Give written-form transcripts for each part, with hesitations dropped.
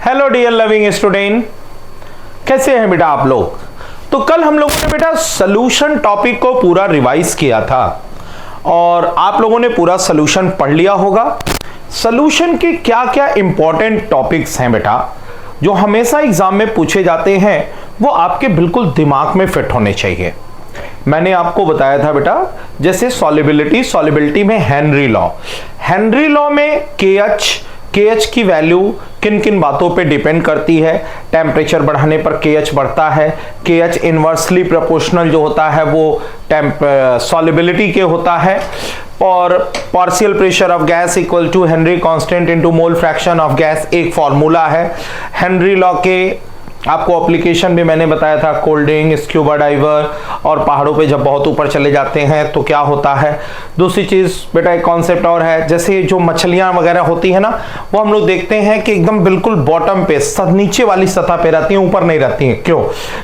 Hello dear loving student, कैसे हैं बेटा आप लोग। तो कल हम लोगों ने बेटा सोल्यूशन टॉपिक को पूरा रिवाइज किया था और आप लोगों ने पूरा सोल्यूशन पढ़ लिया होगा। सोल्यूशन के क्या क्या इंपॉर्टेंट टॉपिक्स हैं बेटा जो हमेशा एग्जाम में पूछे जाते हैं, वो आपके बिल्कुल दिमाग में फिट होने चाहिए। मैंने आपको बताया था बेटा, जैसे सॉल्युबिलिटी में हेनरी लॉ में KH की वैल्यू किन किन बातों पे डिपेंड करती है। टेम्परेचर बढ़ाने पर KH बढ़ता है। KH इनवर्सली प्रोपोर्शनल जो होता है वो सॉल्युबिलिटी के होता है। और partial pressure of gas equal to Henry constant into mole fraction of gas एक फॉर्मूला है। हेनरी लॉ के आपको एप्लीकेशन भी मैंने बताया था, कोल्डिंग, स्क्यूबा डाइवर और पहाड़ों पे जब बहुत ऊपर चले जाते हैं तो क्या होता है। दूसरी चीज बेटा एक कॉन्सेप्ट और है, जैसे जो मछलियां वगैरह होती है ना, वो हम लोग देखते हैं कि एकदम बिल्कुल बॉटम पे नीचे वाली सतह पे रहती हैं, ऊपर नहीं रहती हैं। क्यों?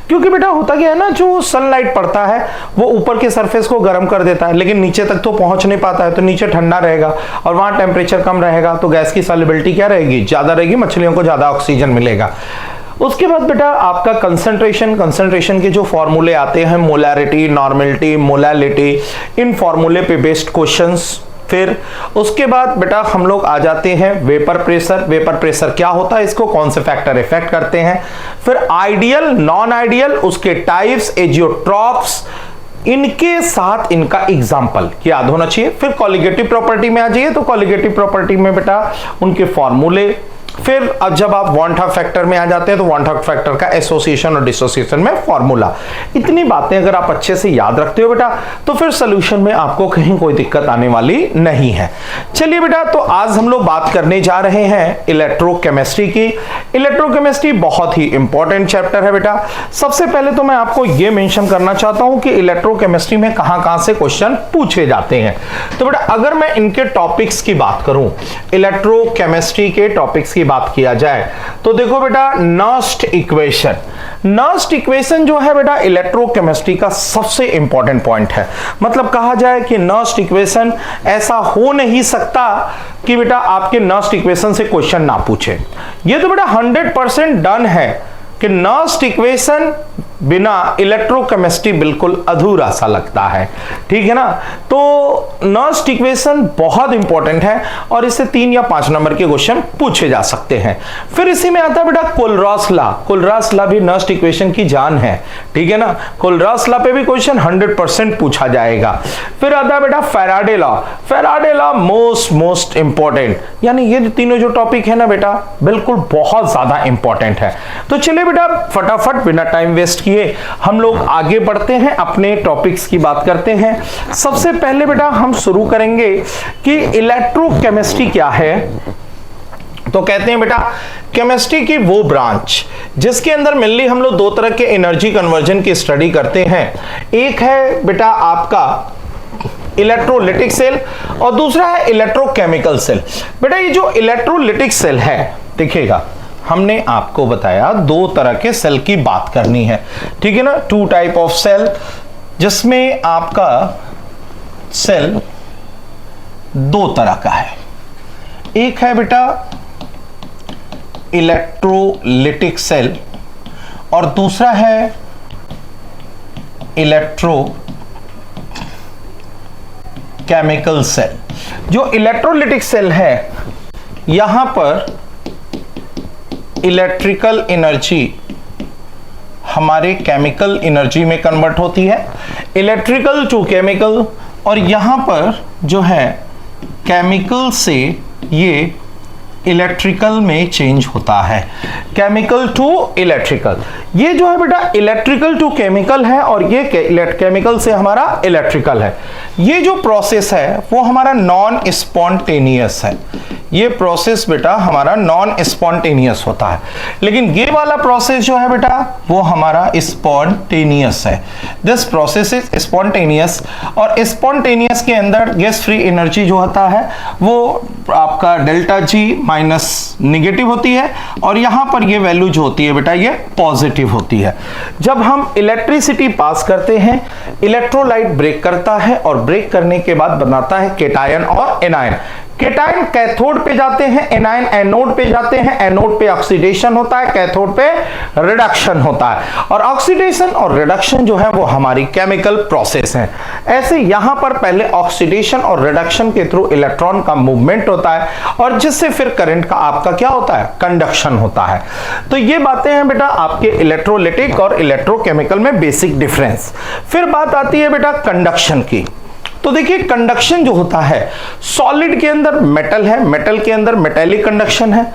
क्योंकि बेटा होता क्या है ना, जो सनलाइट पड़ता है वो ऊपर के सरफेस को गर्म कर देता है, लेकिन नीचे तक तो पहुंच नहीं पाता है, तो नीचे ठंडा रहेगा और वहां टेम्परेचर कम रहेगा, तो गैस की सॉल्युबिलिटी क्या रहेगी, ज्यादा रहेगी, मछलियों को ज्यादा ऑक्सीजन मिलेगा। उसके बाद बेटा आपका कंसंट्रेशन के जो फॉर्मूले आते हैं, मोलैरिटी, नॉर्मलिटी, मोलैलिटी, इन फॉर्मूले पे बेस्ड क्वेश्चंस। फिर उसके बाद बेटा हम लोग आ जाते हैं वेपर प्रेशर क्या होता है, इसको कौन से फैक्टर इफेक्ट करते हैं। फिर आइडियल, नॉन आइडियल, उसके टाइप्स, एजियोट्रॉप्स, इनके साथ इनका एग्जाम्पल याद होना चाहिए। फिर कॉलिगेटिव प्रॉपर्टी में आ जाइए, तो कॉलिगेटिव प्रॉपर्टी में बेटा उनके फॉर्मूले। फिर अब जब आप वांट ऑफ फैक्टर में आ जाते हैं तो वांट ऑफ फैक्टर का एसोसिएशन और डिसोसिएशन में फॉर्मूला। इतनी बातें अगर आप अच्छे से याद रखते हो बेटा, तो फिर सॉल्यूशन में आपको कहीं कोई दिक्कत आने वाली नहीं है। चलिए बेटा, तो आज हम लोग बात करने जा रहे हैं इलेक्ट्रोकेमिस्ट्री की। इलेक्ट्रोकेमिस्ट्री बहुत ही इंपॉर्टेंट चैप्टर है बेटा। सबसे पहले तो मैं आपको यह मेंशन करना चाहता हूं कि इलेक्ट्रोकेमिस्ट्री में कहां से क्वेश्चन पूछे जाते हैं। तो बेटा अगर मैं इनके टॉपिक्स की बात करूं, इलेक्ट्रोकेमिस्ट्री के टॉपिक्स की बात किया जाए तो देखो बेटा, नर्स्ट इक्वेशन जो है बेटा इलेक्ट्रोकेमिस्ट्री का सबसे इंपॉर्टेंट पॉइंट है। मतलब कहा जाए कि नर्स्ट इक्वेशन, ऐसा हो नहीं सकता कि बेटा आपके नर्स्ट इक्वेशन से क्वेश्चन ना पूछे। ये तो बेटा 100% डन है कि नर्स्ट इक्वेशन बिना इलेक्ट्रोकेमिस्ट्री बिल्कुल अधूरा सा लगता है, ठीक है ना। तो नर्स्ट इक्वेशन बहुत इंपॉर्टेंट है और इससे 3 या 5 नंबर के क्वेश्चन पूछे जा सकते हैं। फिर इसी में आता है बेटा कोलरॉस लॉ भी नर्स्ट इक्वेशन की जान है, ठीक है ना। कोलरॉस लॉ पे भी क्वेश्चन 100% पूछा जाएगा। फिर आता है बेटा फैराडे लॉ मोस्ट इंपॉर्टेंट, यानी ये तीनों जो टॉपिक है ना बेटा बिल्कुल बहुत ज्यादा इंपॉर्टेंट है। तो चलिए बेटा फटाफट बिना टाइम वेस्ट हम लोग आगे बढ़ते हैं, अपने टॉपिक्स की बात करते हैं। सबसे पहले बेटा हम शुरू करेंगे कि इलेक्ट्रोकेमिस्ट्री क्या है। तो कहते हैं बेटा केमिस्ट्री की वो ब्रांच जिसके अंदर मेनली हम लोग 2 तरह के एनर्जी कन्वर्जन की स्टडी करते हैं। एक है बेटा आपका इलेक्ट्रोलिटिक सेल और दूसरा है इलेक्ट्रोकेमिकल सेल। बेटा ये जो इलेक्ट्रोलिटिक सेल है, देखिएगा हमने आपको बताया 2 तरह के सेल की बात करनी है, ठीक है ना। 2 टाइप ऑफ सेल, जिसमें आपका सेल 2 तरह का है। एक है बेटा इलेक्ट्रोलिटिक सेल और दूसरा है इलेक्ट्रोकेमिकल सेल। जो इलेक्ट्रोलिटिक सेल है, यहां पर इलेक्ट्रिकल एनर्जी हमारे केमिकल एनर्जी में कन्वर्ट होती है, इलेक्ट्रिकल टू केमिकल, और यहां पर जो है केमिकल से ये इलेक्ट्रिकल में चेंज होता है, केमिकल टू इलेक्ट्रिकल। ये जो है बेटा इलेक्ट्रिकल टू केमिकल है और ये केमिकल से हमारा इलेक्ट्रिकल है। ये जो प्रोसेस है वो हमारा नॉन स्पॉन्टेनियस है। ये प्रोसेस बेटा हमारा नॉन स्पॉन्टेनियस होता है, लेकिन ये वाला प्रोसेस जो है बेटा वो हमारा स्पॉन्टेनियस है। दिस प्रोसेस इज स्पॉन्टेनियस, और स्पॉन्टेनियस के अंदर गैस फ्री एनर्जी जो होता है वो आपका डेल्टा जी माइनस निगेटिव होती है, और यहां पर ये वैल्यू जो होती है बेटा ये पॉजिटिव होती है। जब हम इलेक्ट्रिसिटी पास करते हैं, इलेक्ट्रोलाइट ब्रेक करता है और ब्रेक करने के बाद बनाता है केटायन और एनायन। केटायन कैथोड पे जाते हैं, एनायन एनोड पे जाते हैं, एनोड पे ऑक्सीडेशन होता है, कैथोड पे रिडक्शन होता है। और ऑक्सीडेशन और रिडक्शन जो है वो हमारी केमिकल प्रोसेस है। ऐसे यहां पर पहले ऑक्सीडेशन और रिडक्शन के थ्रू इलेक्ट्रॉन का मूवमेंट होता है और जिससे फिर करंट का आपका क्या होता है, कंडक्शन होता है। तो ये बातें हैं बेटा आपके इलेक्ट्रोलिटिक और इलेक्ट्रोकेमिकल में बेसिक डिफरेंस। फिर बात आती है बेटा कंडक्शन की। तो देखिए कंडक्शन जो होता है, सॉलिड के अंदर मेटल है, मेटल के अंदर मेटेलिक कंडक्शन है,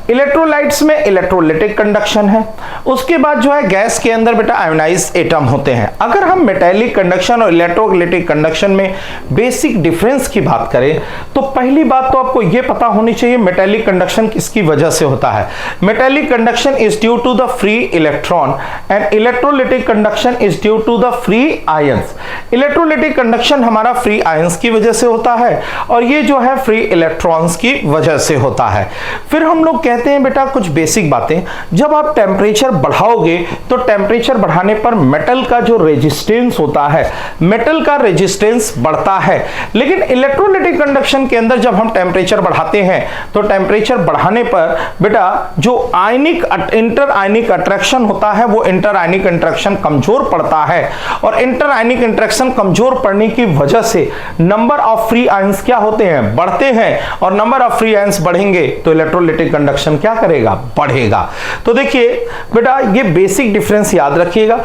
इलेक्ट्रोलाइट्स में इलेक्ट्रोलिटिक कंडक्शन है, उसके बाद जो है गैस के अंदर बेटा आयोनाइज्ड एटम होते हैं। अगर हम मेटेलिक कंडक्शन और इलेक्ट्रोलिटिक कंडक्शन में बेसिक डिफरेंस की बात करें तो पहली बात तो आपको यह पता होनी चाहिए मेटेलिक कंडक्शन किसकी वजह से होता है। Metallic conduction is due to the free electron and electrolytic conduction is due to the free ions. Electrolytic conduction हमारा फ्री आयंस की वजह से होता है और ये जो है फ्री इलेक्ट्रॉन्स की वजह से होता है। फिर हम लोग कहते हैं बेटा कुछ बेसिक बातें, जब आप टेम्परेचर बढ़ाओगे तो टेम्परेचर बढ़ाने पर मेटल का जो रेजिस्टेंस होता है, मेटल का रेजिस्टेंस बढ़ता है। लेकिन इलेक्ट्रोलिटिक कंडक्शन के अंदर जब हम टेम्परेचर बढ़ाते हैं तो टेम्परेचर बढ़ाने पर बेटा जो आयनिक इंटर आयनिक अट्रैक्शन होता है वो इंटर आयनिक इंटरेक्शन कमजोर पड़ता है और इंटर आयनिक इंटरेक्शन कमजोर पड़ने की वजह से नंबर ऑफ फ्री आयंस क्या होते हैं, बढ़ते हैं। और नंबर ऑफ फ्री आयंस बढ़ेंगे तो इलेक्ट्रोलिटिक कंडक्शन क्या करेगा, बढ़ेगा। तो देखिए बेटा ये बेसिक डिफरेंस याद रखिएगा।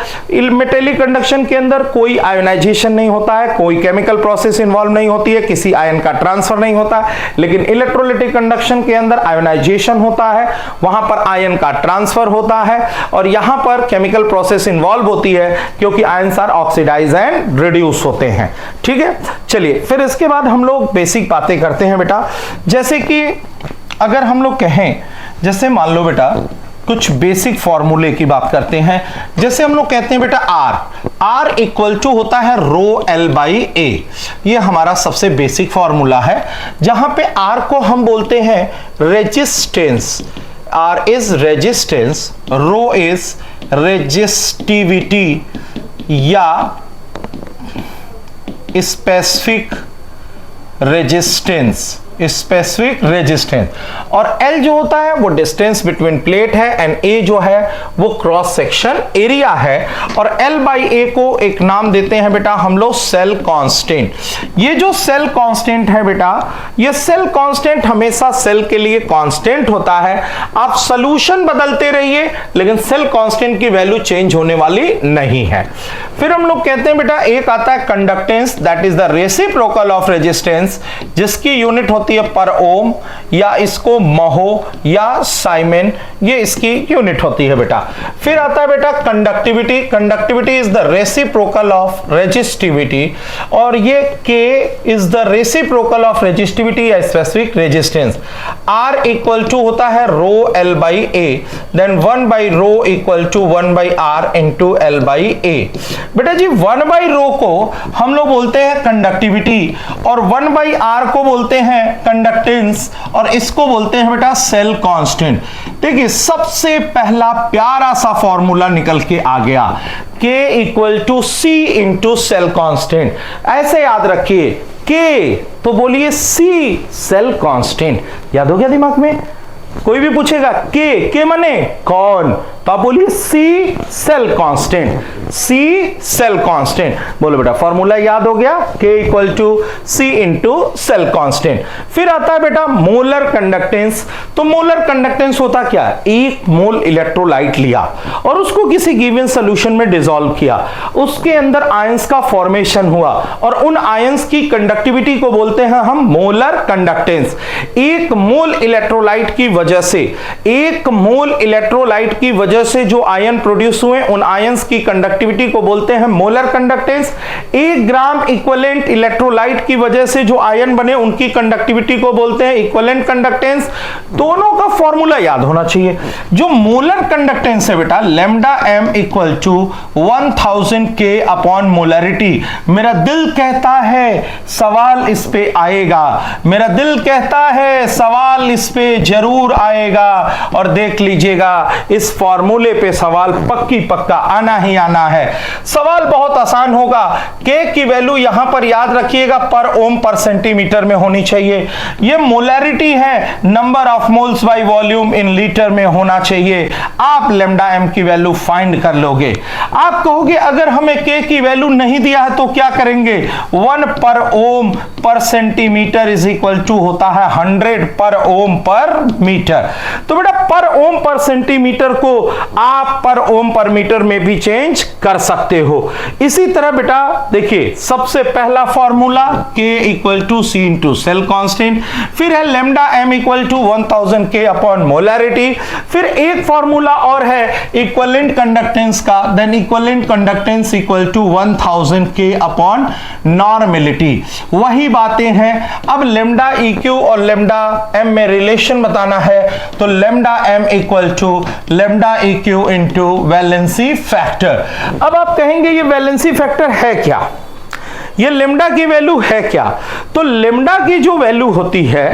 मेटेलिक कंडक्शन के अंदर कोई आयोनाइजेशन नहीं होता है, कोई केमिकल प्रोसेस इन्वॉल्व नहीं होती है, किसी आयन का ट्रांसफर नहीं होता। लेकिन इलेक्ट्रोलिटिक कंडक्शन के अंदर आयोनाइजेशन होता है, वहां पर आयन का ट्रांसफर होता है और यहां पर केमिकल प्रोसेस इन्वॉल्व होती है क्योंकि ions are oxidize and reduce होते हैं। ठीक है, चलिए फिर इसके बाद हम लोग बेसिक बातें करते हैं बेटा। जैसे कि अगर हम लोग कहें, जैसे मान लो बेटा कुछ बेसिक फॉर्मूले की बात करते हैं। जैसे हम लोग कहते हैं बेटा R इक्वल टू होता है रो L बाई A। ये हमारा सबसे बेसिक फॉर्मूला है जहां पे R को हम बोलते हैं resistance. R is resistance, rho is resistivity या स्पेसिफिक रेजिस्टेंस, स्पेसिफिक रेजिस्टेंस। और L जो होता है वो डिस्टेंस बिटवीन प्लेट है एंड A जो है वो क्रॉस सेक्शन एरिया है। और L बाई A को एक नाम देते हैं बेटा हम लोग सेल कांस्टेंट। ये जो सेल कांस्टेंट है बेटा, ये सेल कांस्टेंट हमेशा सेल के लिए कांस्टेंट होता है। आप सॉल्यूशन बदलते रहिए लेकिन सेल कांस्टेंट की वैल्यू चेंज होने वाली नहीं है। फिर हम लोग कहते हैं बेटा एक आता है conductance, that is the reciprocal of resistance, जिसकी यूनिट होती है पर ओम या इसको महो या साइमन, ये इसकी यूनिट होती है बेटा। फिर आता है बेटा conductivity. Conductivity is the reciprocal of resistivity और ये K is the reciprocal of resistivity या specific resistance. R equal to होता है rho L by A, then 1 by rho equal to 1 by R into L by A। बेटा जी 1 by रो को हम लोग बोलते हैं कंडक्टिविटी और 1 बाई R को बोलते हैं कंडक्टेंस और इसको बोलते हैं बेटा सेल कांस्टेंट। देखिए सबसे पहला प्यारा सा फॉर्मूला निकल के आ गया, K equal to C into cell constant. ऐसे याद रखिए K तो बोलिए C सेल कांस्टेंट। याद हो गया दिमाग में? कोई भी पूछेगा के माने कौन, तो आप बोलिए C cell constant, C cell constant. बोलो बेटा फॉर्मूला याद हो गया, K equal to C into cell constant. फिर आता है बेटा मोलर कंडक्टेंस। तो मोलर कंडक्टेंस होता क्या है, एक मोल इलेक्ट्रोलाइट लिया और उसको किसी गिवन सॉल्यूशन में डिसॉल्व किया, उसके अंदर आयंस का फॉर्मेशन हुआ और उन आयंस की कंडक्टिविटी को बोलते हैं हम मोलर कंडक्टेंस। एक मोल इलेक्ट्रोलाइट की वजह से, एक मोल इलेक्ट्रोलाइट की वजह से जो आयन प्रोड्यूस हुए उन आयंस की कंडक्टिविटी को बोलते हैं molar conductance. 1 gram equivalent electrolyte की वजह से जो आयन बने उनकी कंडक्टिविटी को बोलते हैं इक्विवेलेंट कंडक्टेंस। दोनों का फॉर्मूला याद होना चाहिए। जो मोलर कंडक्टेंस है बेटा lambda m equal to 1000 K upon molarity. मेरा दिल कहता है सवाल इस पे आएगा, मेरा दिल कहता है सवाल इस पे जरूर जरूर आएगा और देख लीजिएगा इस फॉर्मूले पे सवाल पक्का आना ही आना है। सवाल बहुत आसान होगा। के की वैल्यू यहां पर याद रखिएगा पर ओम पर सेंटीमीटर में होनी चाहिए। ये मोलैरिटी है, number of moles by volume in litre में होना चाहिए। आप लैम्डा एम की वैल्यू फाइंड कर लोगे। आप कहोगे अगर हमें के की वैल्यू नहीं दिया है तो क्या करेंगे? 1 पर ओम पर सेंटीमीटर इज इक्वल टू होता है 100 पर ओम पर मीटर। तो बेटा पर ओम पर सेंटीमीटर को आप पर ओम पर मीटर में भी चेंज कर सकते हो। इसी तरह बेटा देखिए सबसे पहला formula K equal to C into cell constant, फिर है lambda M equal to 1000 K upon molarity, फिर एक फॉर्मूला और है इक्विवेलेंट कंडक्टेंस का, then equivalent conductance equal to 1000 K upon normality. वही बातें हैं। अब लैम्डा EQ और लैम्डा M में रिलेशन बताना है तो lambda M equal to lambda EQ into valency factor. अब आप कहेंगे ये वैलेंसी फैक्टर है क्या, ये लैम्डा की वैल्यू है क्या? तो लैम्डा की जो वैल्यू होती है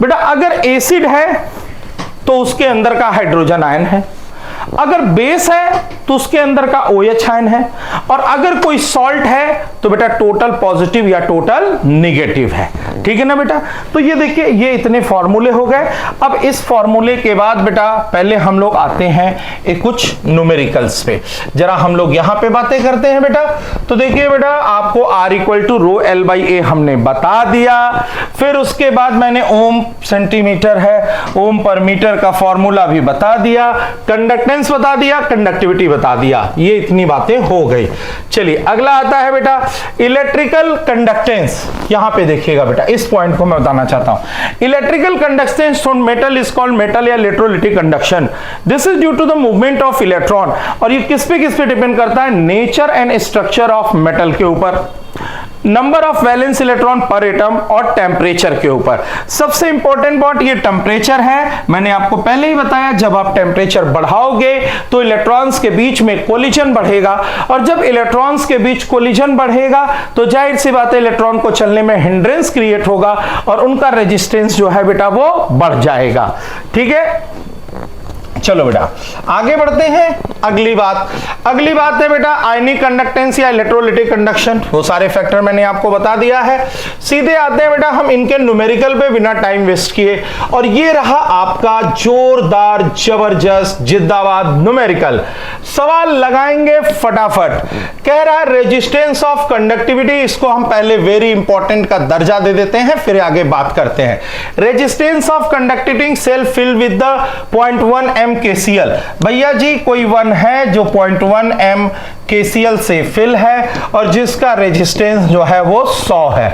बेटा, अगर एसिड है तो उसके अंदर का हाइड्रोजन आयन है, अगर बेस है तो उसके अंदर का OH आयन है, और अगर कोई सॉल्ट है तो बेटा टोटल पॉजिटिव या टोटल निगेटिव है। ठीक है ना बेटा? तो ये देखिए ये इतने फॉर्मूले हो गए। अब इस फॉर्मूले के बाद बेटा पहले हम लोग आते हैं कुछ न्यूमेरिकल्स पे। जरा हम लोग यहां पे बातें करते हैं बेटा। तो देखिए बेटा आपको R equal to rho L by A हमने बता दिया। फिर उसके बाद मैंने ओम सेंटीमीटर है, ओम पर मीटर का फॉर्मूला भी बता दिया, कंडक्टेंस बता दिया, कंडक्टिविटी बता दिया। ये इतनी बातें हो गई। चलिए अगला आता है बेटा इलेक्ट्रिकल कंडक्टेंस। यहां पे देखिएगा बेटा, इस पॉइंट को मैं बताना चाहता हूं। Electrical conductance on metal is called metal या electrolytic conduction. This is due to the movement of electron. और ये किस पे डिपेंड करता है? Nature and structure of metal के ऊपर, नंबर ऑफ वैलेंस इलेक्ट्रॉन पर एटम और टेम्परेचर के ऊपर। सबसे इंपॉर्टेंट बात ये टेम्परेचर है। मैंने आपको पहले ही बताया जब आप टेम्परेचर बढ़ाओगे तो इलेक्ट्रॉन्स के बीच में कोलिजन बढ़ेगा, और जब इलेक्ट्रॉन्स के बीच कोलिजन बढ़ेगा तो जाहिर सी बात है इलेक्ट्रॉन को चलने में हिंड्रेंस क्रिएट होगा और उनका रेजिस्टेंस जो है बेटा वो बढ़ जाएगा। ठीक है, चलो बेटा आगे बढ़ते हैं। अगली बात है बेटा आयनिक कंडक्टेंस या इलेक्ट्रोलाइटिक कंडक्शन। वो सारे फैक्टर मैंने आपको बता दिया है। सीधे आते हैं बेटा हम इनके न्यूमेरिकल पे बिना टाइम वेस्ट किए, और ये रहा आपका जोरदार जबरदस्त जिद्दाबाद न्यूमेरिकल। सवाल लगाएंगे फटाफट। कह रहा है रेजिस्टेंस ऑफ कंडक्टिविटी, इसको हम पहले वेरी इंपॉर्टेंट का दर्जा दे देते हैं फिर आगे बात करते हैं। Resistance of conducting cell fill with the 0.1 m KCl। भैया जी कोई वन है जो 0.1 m KCl से फिल है और जिसका रेजिस्टेंस जो है वो 100 है।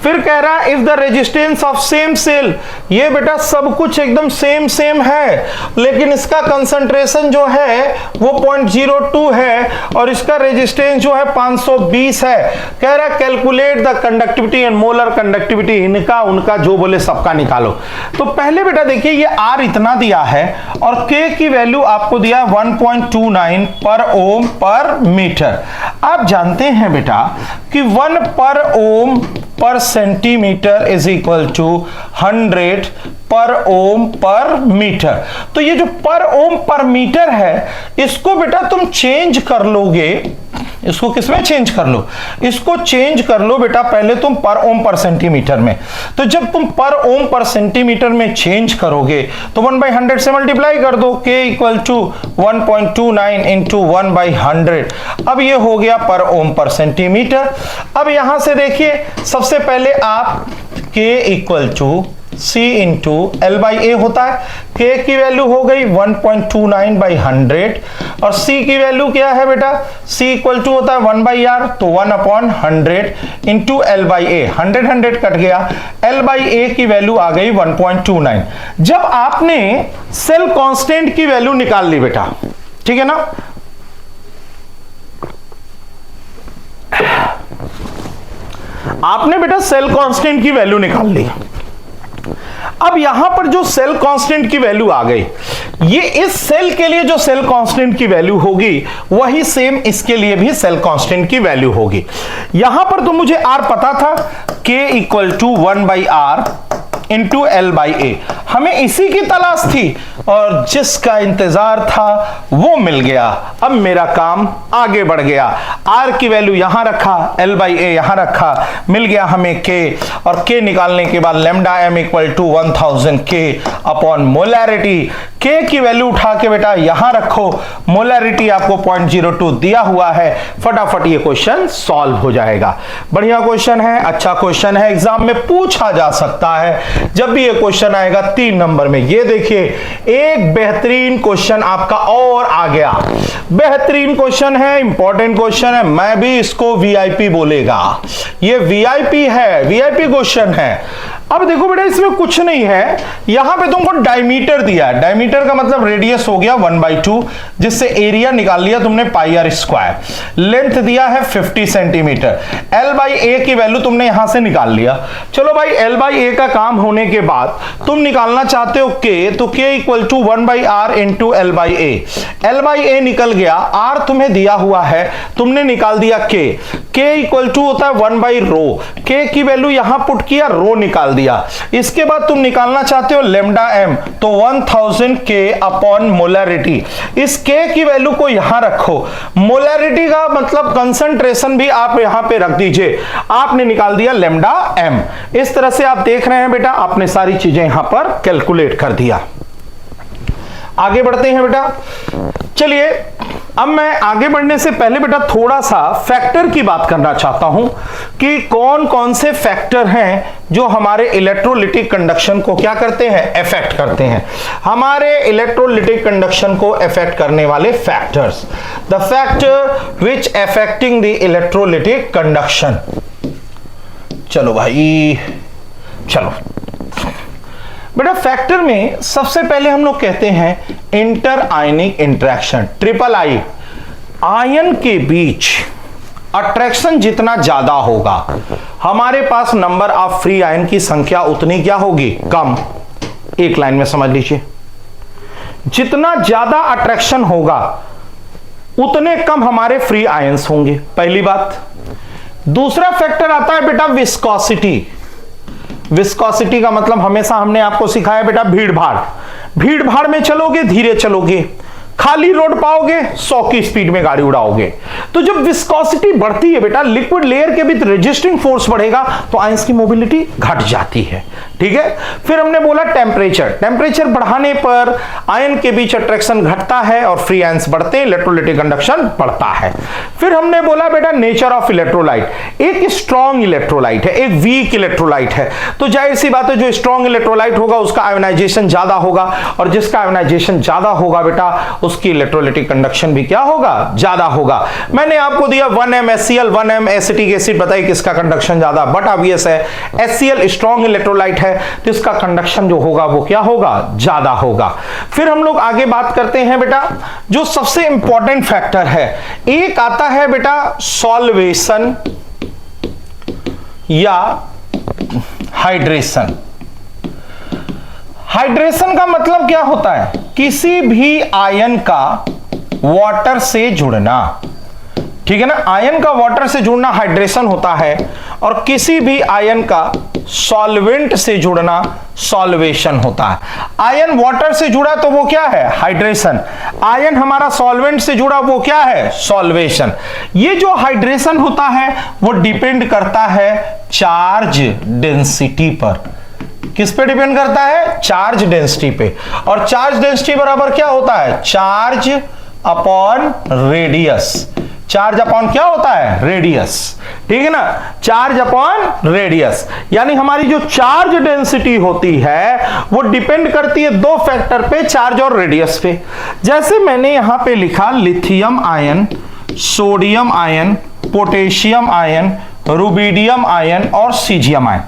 फिर कह रहा है if the resistance of same cell, ये बेटा सब कुछ एकदम सेम है लेकिन इसका कंसंट्रेशन जो है वो 0.02 है और इसका रेजिस्टेंस जो है 520 है। कह रहा है calculate the conductivity and molar conductivity, इनका उनका जो बोले सबका निकालो। तो पहले बेटा देखिए ये R इतना दिया है और K की वैल्यू आपको दिया 1.29 पर ओम पर मीटर। आप जानते हैं बेटा कि 1 पर ओम पर सेंटीमीटर इज इक्वल टू 100 पर ओम पर मीटर। तो ये जो पर ओम पर मीटर है इसको बेटा तुम चेंज कर लोगे, इसको किसमें चेंज कर लो? इसको चेंज कर लो बेटा पहले तुम पर ओम पर सेंटीमीटर में। तो जब तुम पर ओम पर सेंटीमीटर में चेंज करोगे तो 1/100 से मल्टीप्लाई कर दो। K equal to 1.29 into 1/100। अब ये हो गया पर ओम पर सेंटीमीटर। अब यहां से देखिए सबसे पहले आप K equal to C into L by A होता है। K की वैल्यू हो गई 1.29/100 और C की वैल्यू क्या है बेटा? C इक्वल टू होता है 1/R, तो 1/100 into L by A, 100 cut गया। L बाई A की वैल्यू आ गई 1.29। जब आपने सेल कांस्टेंट की वैल्यू निकाल ली बेटा, ठीक है ना, आपने बेटा सेल कांस्टेंट की वैल्यू निकाल ली। अब यहां पर जो सेल कांस्टेंट की वैल्यू आ गई, ये इस सेल के लिए जो सेल कांस्टेंट की वैल्यू होगी वही सेम इसके लिए भी सेल कांस्टेंट की वैल्यू होगी। यहां पर तो मुझे R पता था, K equal to 1/R into L by A. हमें इसी की तलाश थी और जिसका इंतजार था वो मिल गया। अब मेरा काम आगे बढ़ गया। आर की वैल्यू यहां रखा, एल बाई ए यहां रखा, मिल गया हमें के, और के निकालने के बाद लेमडा एम इक्वल टू 1000 के अपॉन मोलैरिटी। के की वैल्यू उठा के बेटा यहां रखो, मोलैरिटी आपको 0.02 दिया हुआ है। फटाफट ये क्वेश्चन सॉल्व हो जाएगा। बढ़िया क्वेश्चन है, अच्छा क्वेश्चन है, एग्जाम में पूछा जा सकता है जब भी ये क्वेश्चन आएगा 3 नंबर में। ये देखिए एक बेहतरीन क्वेश्चन आपका और आ गया। बेहतरीन क्वेश्चन है, इंपॉर्टेंट क्वेश्चन है, मैं भी इसको वीआईपी बोलेगा। ये वीआईपी है, वीआईपी क्वेश्चन है। अब देखो बेटा इसमें कुछ नहीं है, यहां पे तुमको डायमीटर दिया है। डायमीटर का मतलब रेडियस हो गया 1/2, जिससे एरिया निकाल लिया तुमने पाई आर स्क्वायर। लेंथ दिया है 50 सेंटीमीटर। एल बाई ए की वैल्यू तुमने यहां से निकाल लिया। चलो भाई एल बाई ए का काम होने के बाद तुम निकालना चाहते हो के, तो K equal to 1/r into L by A. L by A निकल गया, आर तुम्हें दिया हुआ है, तुमने निकाल दिया के इक्वल टू होता है 1/रो। के की वैल्यू यहां पुट किया, रो निकाल दिया। इसके बाद तुम निकालना चाहते हो लेमडा एम, तो 1000 के अपॉन मोलैरिटी। इस के की वैल्यू को यहां रखो, मोलैरिटी का मतलब कंसंट्रेशन भी आप यहां पे रख दीजिए। आपने निकाल दिया लेमडा एम। इस तरह से आप देख रहे हैं बेटा, आपने सारी चीजें यहां पर कैलकुलेट कर दिया। आगे बढ़ते हैं बेटा। चलिए अब मैं आगे बढ़ने से पहले बेटा थोड़ा सा फैक्टर की बात करना चाहता हूं कि कौन कौन से फैक्टर हैं जो हमारे इलेक्ट्रोलिटिक कंडक्शन को क्या करते हैं, अफेक्ट करते हैं। हमारे इलेक्ट्रोलिटिक कंडक्शन को अफेक्ट करने वाले factors, the factor which affecting the electrolytic conduction. चलो भाई चलो बेटा, फैक्टर में सबसे पहले हम लोग कहते हैं inter ionic interaction. Triple I, ion के बीच अट्रैक्शन जितना ज्यादा होगा, हमारे पास नंबर ऑफ फ्री आयन की संख्या उतनी क्या होगी, कम। एक लाइन में समझ लीजिए, जितना ज्यादा अट्रैक्शन होगा उतने कम हमारे फ्री आयंस होंगे, पहली बात। दूसरा फैक्टर आता है बेटा विस्कोसिटी। विस्कोसिटी का मतलब हमेशा हमने आपको सिखाया बेटा भीड़ भाड़। भीड़ भाड़ में चलोगे धीरे चलोगे, खाली रोड पाओगे 100 की स्पीड में गाड़ी उड़ाओगे। तो जब विस्कोसिटी बढ़ती है बेटा, लिक्विड लेयर के बीच रेजिस्टिंग फोर्स बढ़ेगा तो आयंस की मोबिलिटी घट जाती है। ठीक है, फिर हमने बोला टेम्परेचर। टेम्परेचर बढ़ाने पर आयन के बीच अट्रैक्शन घटता है और फ्री आयंस बढ़ते हैं, इलेक्ट्रोलिटिक कंडक्शन बढ़ता है। फिर हमने बोला बेटा नेचर ऑफ इलेक्ट्रोलाइट। एक स्ट्रॉन्ग इलेक्ट्रोलाइट है, एक वीक इलेक्ट्रोलाइट है, तो जाहिर सी बात है जो स्ट्रॉन्ग इलेक्ट्रोलाइट होगा उसका आयोनाइजेशन ज्यादा होगा, और जिसका आयोनाइजेशन ज्यादा होगा बेटा उसकी इलेक्ट्रोलिटिक कंडक्शन भी क्या होगा, ज्यादा होगा। मैंने आपको दिया 1m HCl 1m acetic acid, बताइए किसका कंडक्शन ज्यादा, बट ऑब्वियस है HCl स्ट्रॉन्ग इलेक्ट्रोलाइट है तो इसका कंडक्शन जो होगा वो क्या होगा, ज्यादा होगा। फिर हम लोग आगे बात करते हैं बेटा जो सबसे इंपॉर्टेंट फैक्टर है, एक आता है बेटा सॉल्वेशन या हाइड्रेशन। हाइड्रेशन का मतलब क्या होता है, किसी भी आयन का वाटर से जुड़ना। ठीक है ना, आयन का वाटर से जुड़ना हाइड्रेशन होता है, और किसी भी आयन का सॉल्वेंट से जुड़ना सॉल्वेशन होता है। आयन वाटर से जुड़ा तो वो क्या है, हाइड्रेशन। आयन हमारा सॉल्वेंट से जुड़ा वो क्या है, सॉल्वेशन। ये जो हाइड्रेशन होता है वो डिपेंड करता है चार्ज डेंसिटी पर। किस पे डिपेंड करता है, चार्ज डेंसिटी पे। और चार्ज डेंसिटी बराबर क्या होता है, charge upon radius. Charge upon क्या होता है, रेडियस। ठीक है ना, चार्ज अपॉन रेडियस, यानी हमारी जो चार्ज डेंसिटी होती है वो डिपेंड करती है दो फैक्टर पे, चार्ज और रेडियस पे। जैसे मैंने यहां पे लिखा lithium ion, sodium ion, potassium ion, rubidium ion और सीजियम आयन।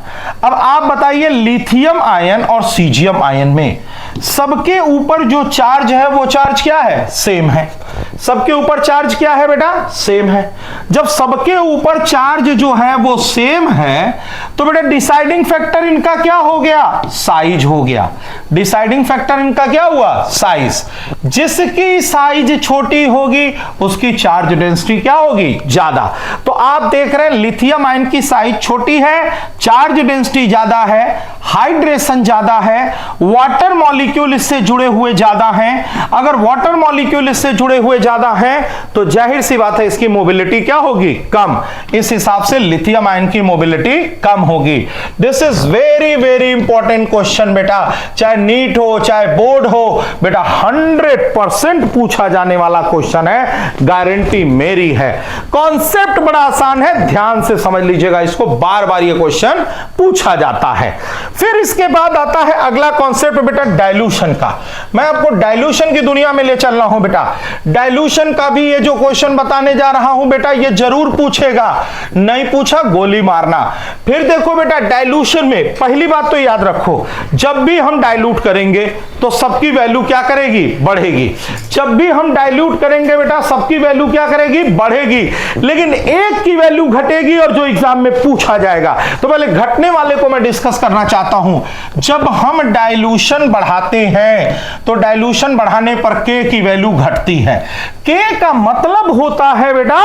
अब आप बताइए लिथियम आयन और सीजियम आयन में सबके ऊपर जो चार्ज है वो चार्ज क्या है, सेम है। सबके ऊपर चार्ज क्या है बेटा, सेम है। जब सबके ऊपर चार्ज जो है वो सेम है तो बेटा डिसाइडिंग फैक्टर इनका क्या हो गया, साइज हो गया। डिसाइडिंग फैक्टर इनका क्या हुआ, साइज। जिसकी साइज छोटी होगी उसकी चार्ज डेंसिटी क्या होगी, ज्यादा। तो आप देख रहे हैं लिथियम आयन की साइज छोटी है, चार्ज डेंसिटी ज्यादा है, हाइड्रेशन ज्यादा है, वाटर मॉलिक्यूल इससे जुड़े हुए ज्यादा हैं। अगर वाटर मॉलिक्यूल इससे जुड़े हुए ज्यादा हैं तो जाहिर सी बात है इसकी मोबिलिटी क्या होगी, कम। इस हिसाब से लिथियम आयन की मोबिलिटी कम होगी। This is very very important question बेटा, चाहे नीट हो चाहे बोर्ड हो बेटा, 100% पूछा जाने वाला क्वेश्चन है, गारंटी मेरी है। कॉन्सेप्ट बड़ा आसान है, ध्यान से समझ लीजिएगा इसको, बार बार ये क्वेश्चन पूछा जाता है। फिर इसके बाद आता है अगला कॉन्सेप्ट बेटा डाइल्यूशन का। मैं आपको डाइल्यूशन की दुनिया में ले चल रहा हूं बेटा। डाइल्यूशन का भी ये जो क्वेश्चन बताने जा रहा हूं बेटा ये जरूर पूछेगा, नहीं पूछा गोली मारना। फिर देखो बेटा डाइल्यूशन में पहली बात तो याद रखो, जब भी हम डाइल्यूट करेंगे तो सबकी वैल्यू क्या करेगी, बढ़ेगी। जब भी हम डाइल्यूट करेंगे बेटा सबकी वैल्यू क्या करेगी, बढ़ेगी। लेकिन एक की वैल्यू घटेगी और जो एग्जाम में पूछा जाएगा। तो पहले घटने वाले को मैं डिस्कस करना चाहता हूं। जब हम डाइल्यूशन बढ़ाते हैं तो डाइल्यूशन बढ़ाने पर के की वैल्यू घटती है। के का मतलब होता है बेटा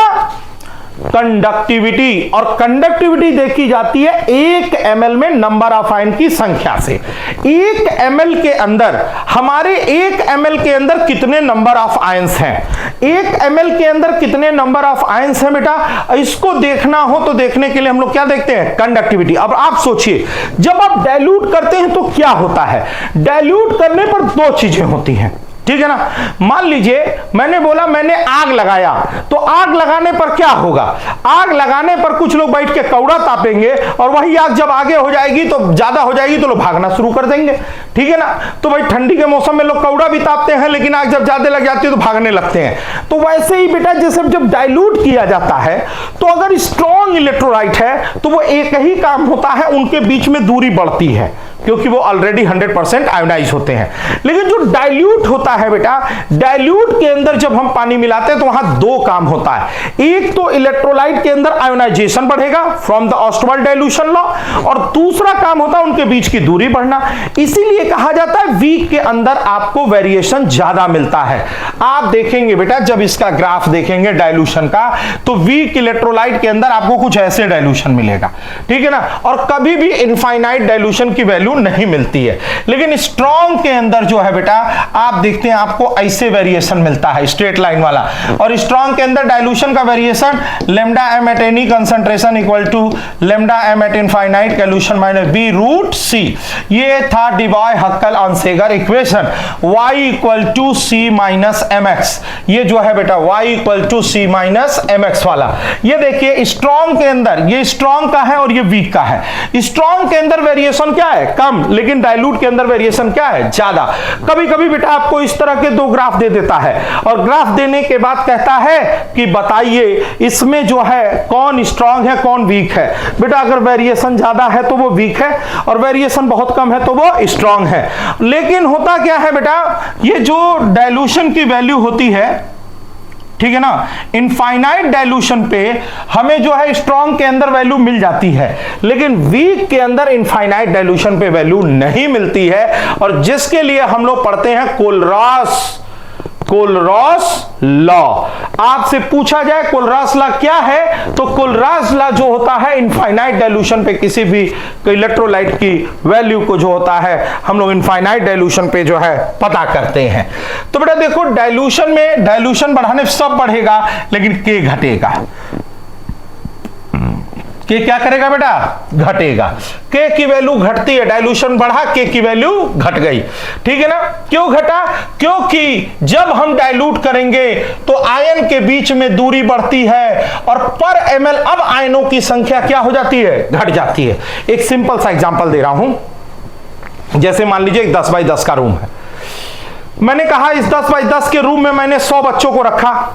कंडक्टिविटी, और कंडक्टिविटी देखी जाती है 1 ml में नंबर ऑफ आयन की संख्या से। 1 ml के अंदर हमारे 1 ml के अंदर कितने नंबर ऑफ आयंस हैं, 1 ml के अंदर कितने नंबर ऑफ आयंस हैं बेटा, इसको देखना हो तो देखने के लिए हम लोग क्या देखते हैं, कंडक्टिविटी। अब आप सोचिए जब आप डाइल्यूट करते हैं तो क्या होता है, डाइल्यूट करने पर दो चीजें होती हैं, ठीक है ना। मान लीजिए मैंने बोला मैंने आग लगाया, तो आग लगाने पर क्या होगा, आग लगाने पर कुछ लोग बैठ के कौड़ा तापेंगे और वही आग जब आगे हो जाएगी तो ज्यादा हो जाएगी तो लोग भागना शुरू कर देंगे, ठीक है ना। तो भाई ठंडी के मौसम में लोग कौड़ा भी तापते हैं लेकिन आग जब ज्यादा लग जाती है तो भागने लगते हैं। तो वैसे ही बेटा जैसे जब डाइल्यूट किया जाता है तो अगर स्ट्रॉन्ग इलेक्ट्रोलाइट है तो वो एक ही काम होता है, उनके बीच में दूरी बढ़ती है क्योंकि वो ऑलरेडी 100% आयोनाइज होते हैं। लेकिन जो डाइल्यूट होता है बेटा, डाइल्यूट के अंदर जब हम पानी मिलाते हैं तो वहां दो काम होता है, एक तो इलेक्ट्रोलाइट के अंदर आयोनाइजेशन बढ़ेगा फ्रॉम द ऑस्टवाल्ड डाइल्यूशन लॉ, और दूसरा काम होता है उनके बीच की दूरी बढ़ना। इसीलिए कहा जाता है वीक के अंदर आपको वेरिएशन ज्यादा मिलता है। आप देखेंगे बेटा जब इसका ग्राफ देखेंगे डाइल्यूशन का तो वीक इलेक्ट्रोलाइट के अंदर आपको कुछ ऐसे डाइल्यूशन मिलेगा, ठीक है ना, और कभी भी इनफाइनाइट डाइल्यूशन की वैल्यू नहीं मिलती है। लेकिन स्ट्रॉन्ग के अंदर जो है बेटा आप देखते हैं आपको ऐसे वेरिएशन मिलता है स्ट्रेट लाइन वाला, और स्ट्रॉन्ग के अंदर डाइल्यूशन का variation lambda M at any concentration equal to lambda M at infinite dilution minus B root C. ये था Debye Hückel Onsager equation, y equal to C minus M X. ये जो है बेटा y equal to C minus M X वाला, ये देखिए strong के अंदर, ये स्ट्रॉन्ग का है और ये वीक का है। स्ट्रॉन्ग के अंदर वेरिएशन क्या है, कम, लेकिन डाइल्यूट के अंदर वेरिएशन क्या है, ज्यादा। कभी कभी बेटा आपको इस तरह के दो ग्राफ दे देता है और ग्राफ देने के बाद कहता है कि बताइए इसमें जो है कौन स्ट्रांग है कौन वीक है। बेटा अगर वेरिएशन ज्यादा है तो वो वीक है और वेरिएशन बहुत कम है तो वो स्ट्रांग है। लेकिन होता क्या है बेटा, ये जो डाइल्यूशन की वैल्यू होती है, ठीक है ना, इनफाइनाइट डाइल्यूशन पे हमें जो है स्ट्रॉन्ग के अंदर वैल्यू मिल जाती है, लेकिन वीक के अंदर इनफाइनाइट डाइल्यूशन पे वैल्यू नहीं मिलती है, और जिसके लिए हम लोग पढ़ते हैं कोलरॉस लॉ। आपसे पूछा जाए कोलरॉस लॉ क्या है, तो कोलरॉस लॉ जो होता है इनफाइनाइट डाइल्यूशन पे किसी भी इलेक्ट्रोलाइट की वैल्यू को जो होता है हम लोग इनफाइनाइट डाइल्यूशन पे जो है पता करते हैं। तो बेटा देखो डाइल्यूशन में, डाइल्यूशन बढ़ाने सब बढ़ेगा लेकिन के घटेगा। के क्या करेगा बेटा, घटेगा। के की वैल्यू घटती है, डाइल्यूशन बढ़ा के की वैल्यू घट गई, ठीक है ना। क्यों घटा, क्योंकि जब हम डाइल्यूट करेंगे तो आयन के बीच में दूरी बढ़ती है और पर ml अब आयनों की संख्या क्या हो जाती है, घट जाती है। एक सिंपल सा एग्जांपल दे रहा हूं, जैसे मान लीजिए 10 बाई 10 का रूम है। मैंने कहा इस 10 बाई 10 के रूम में मैंने 100 बच्चों को रखा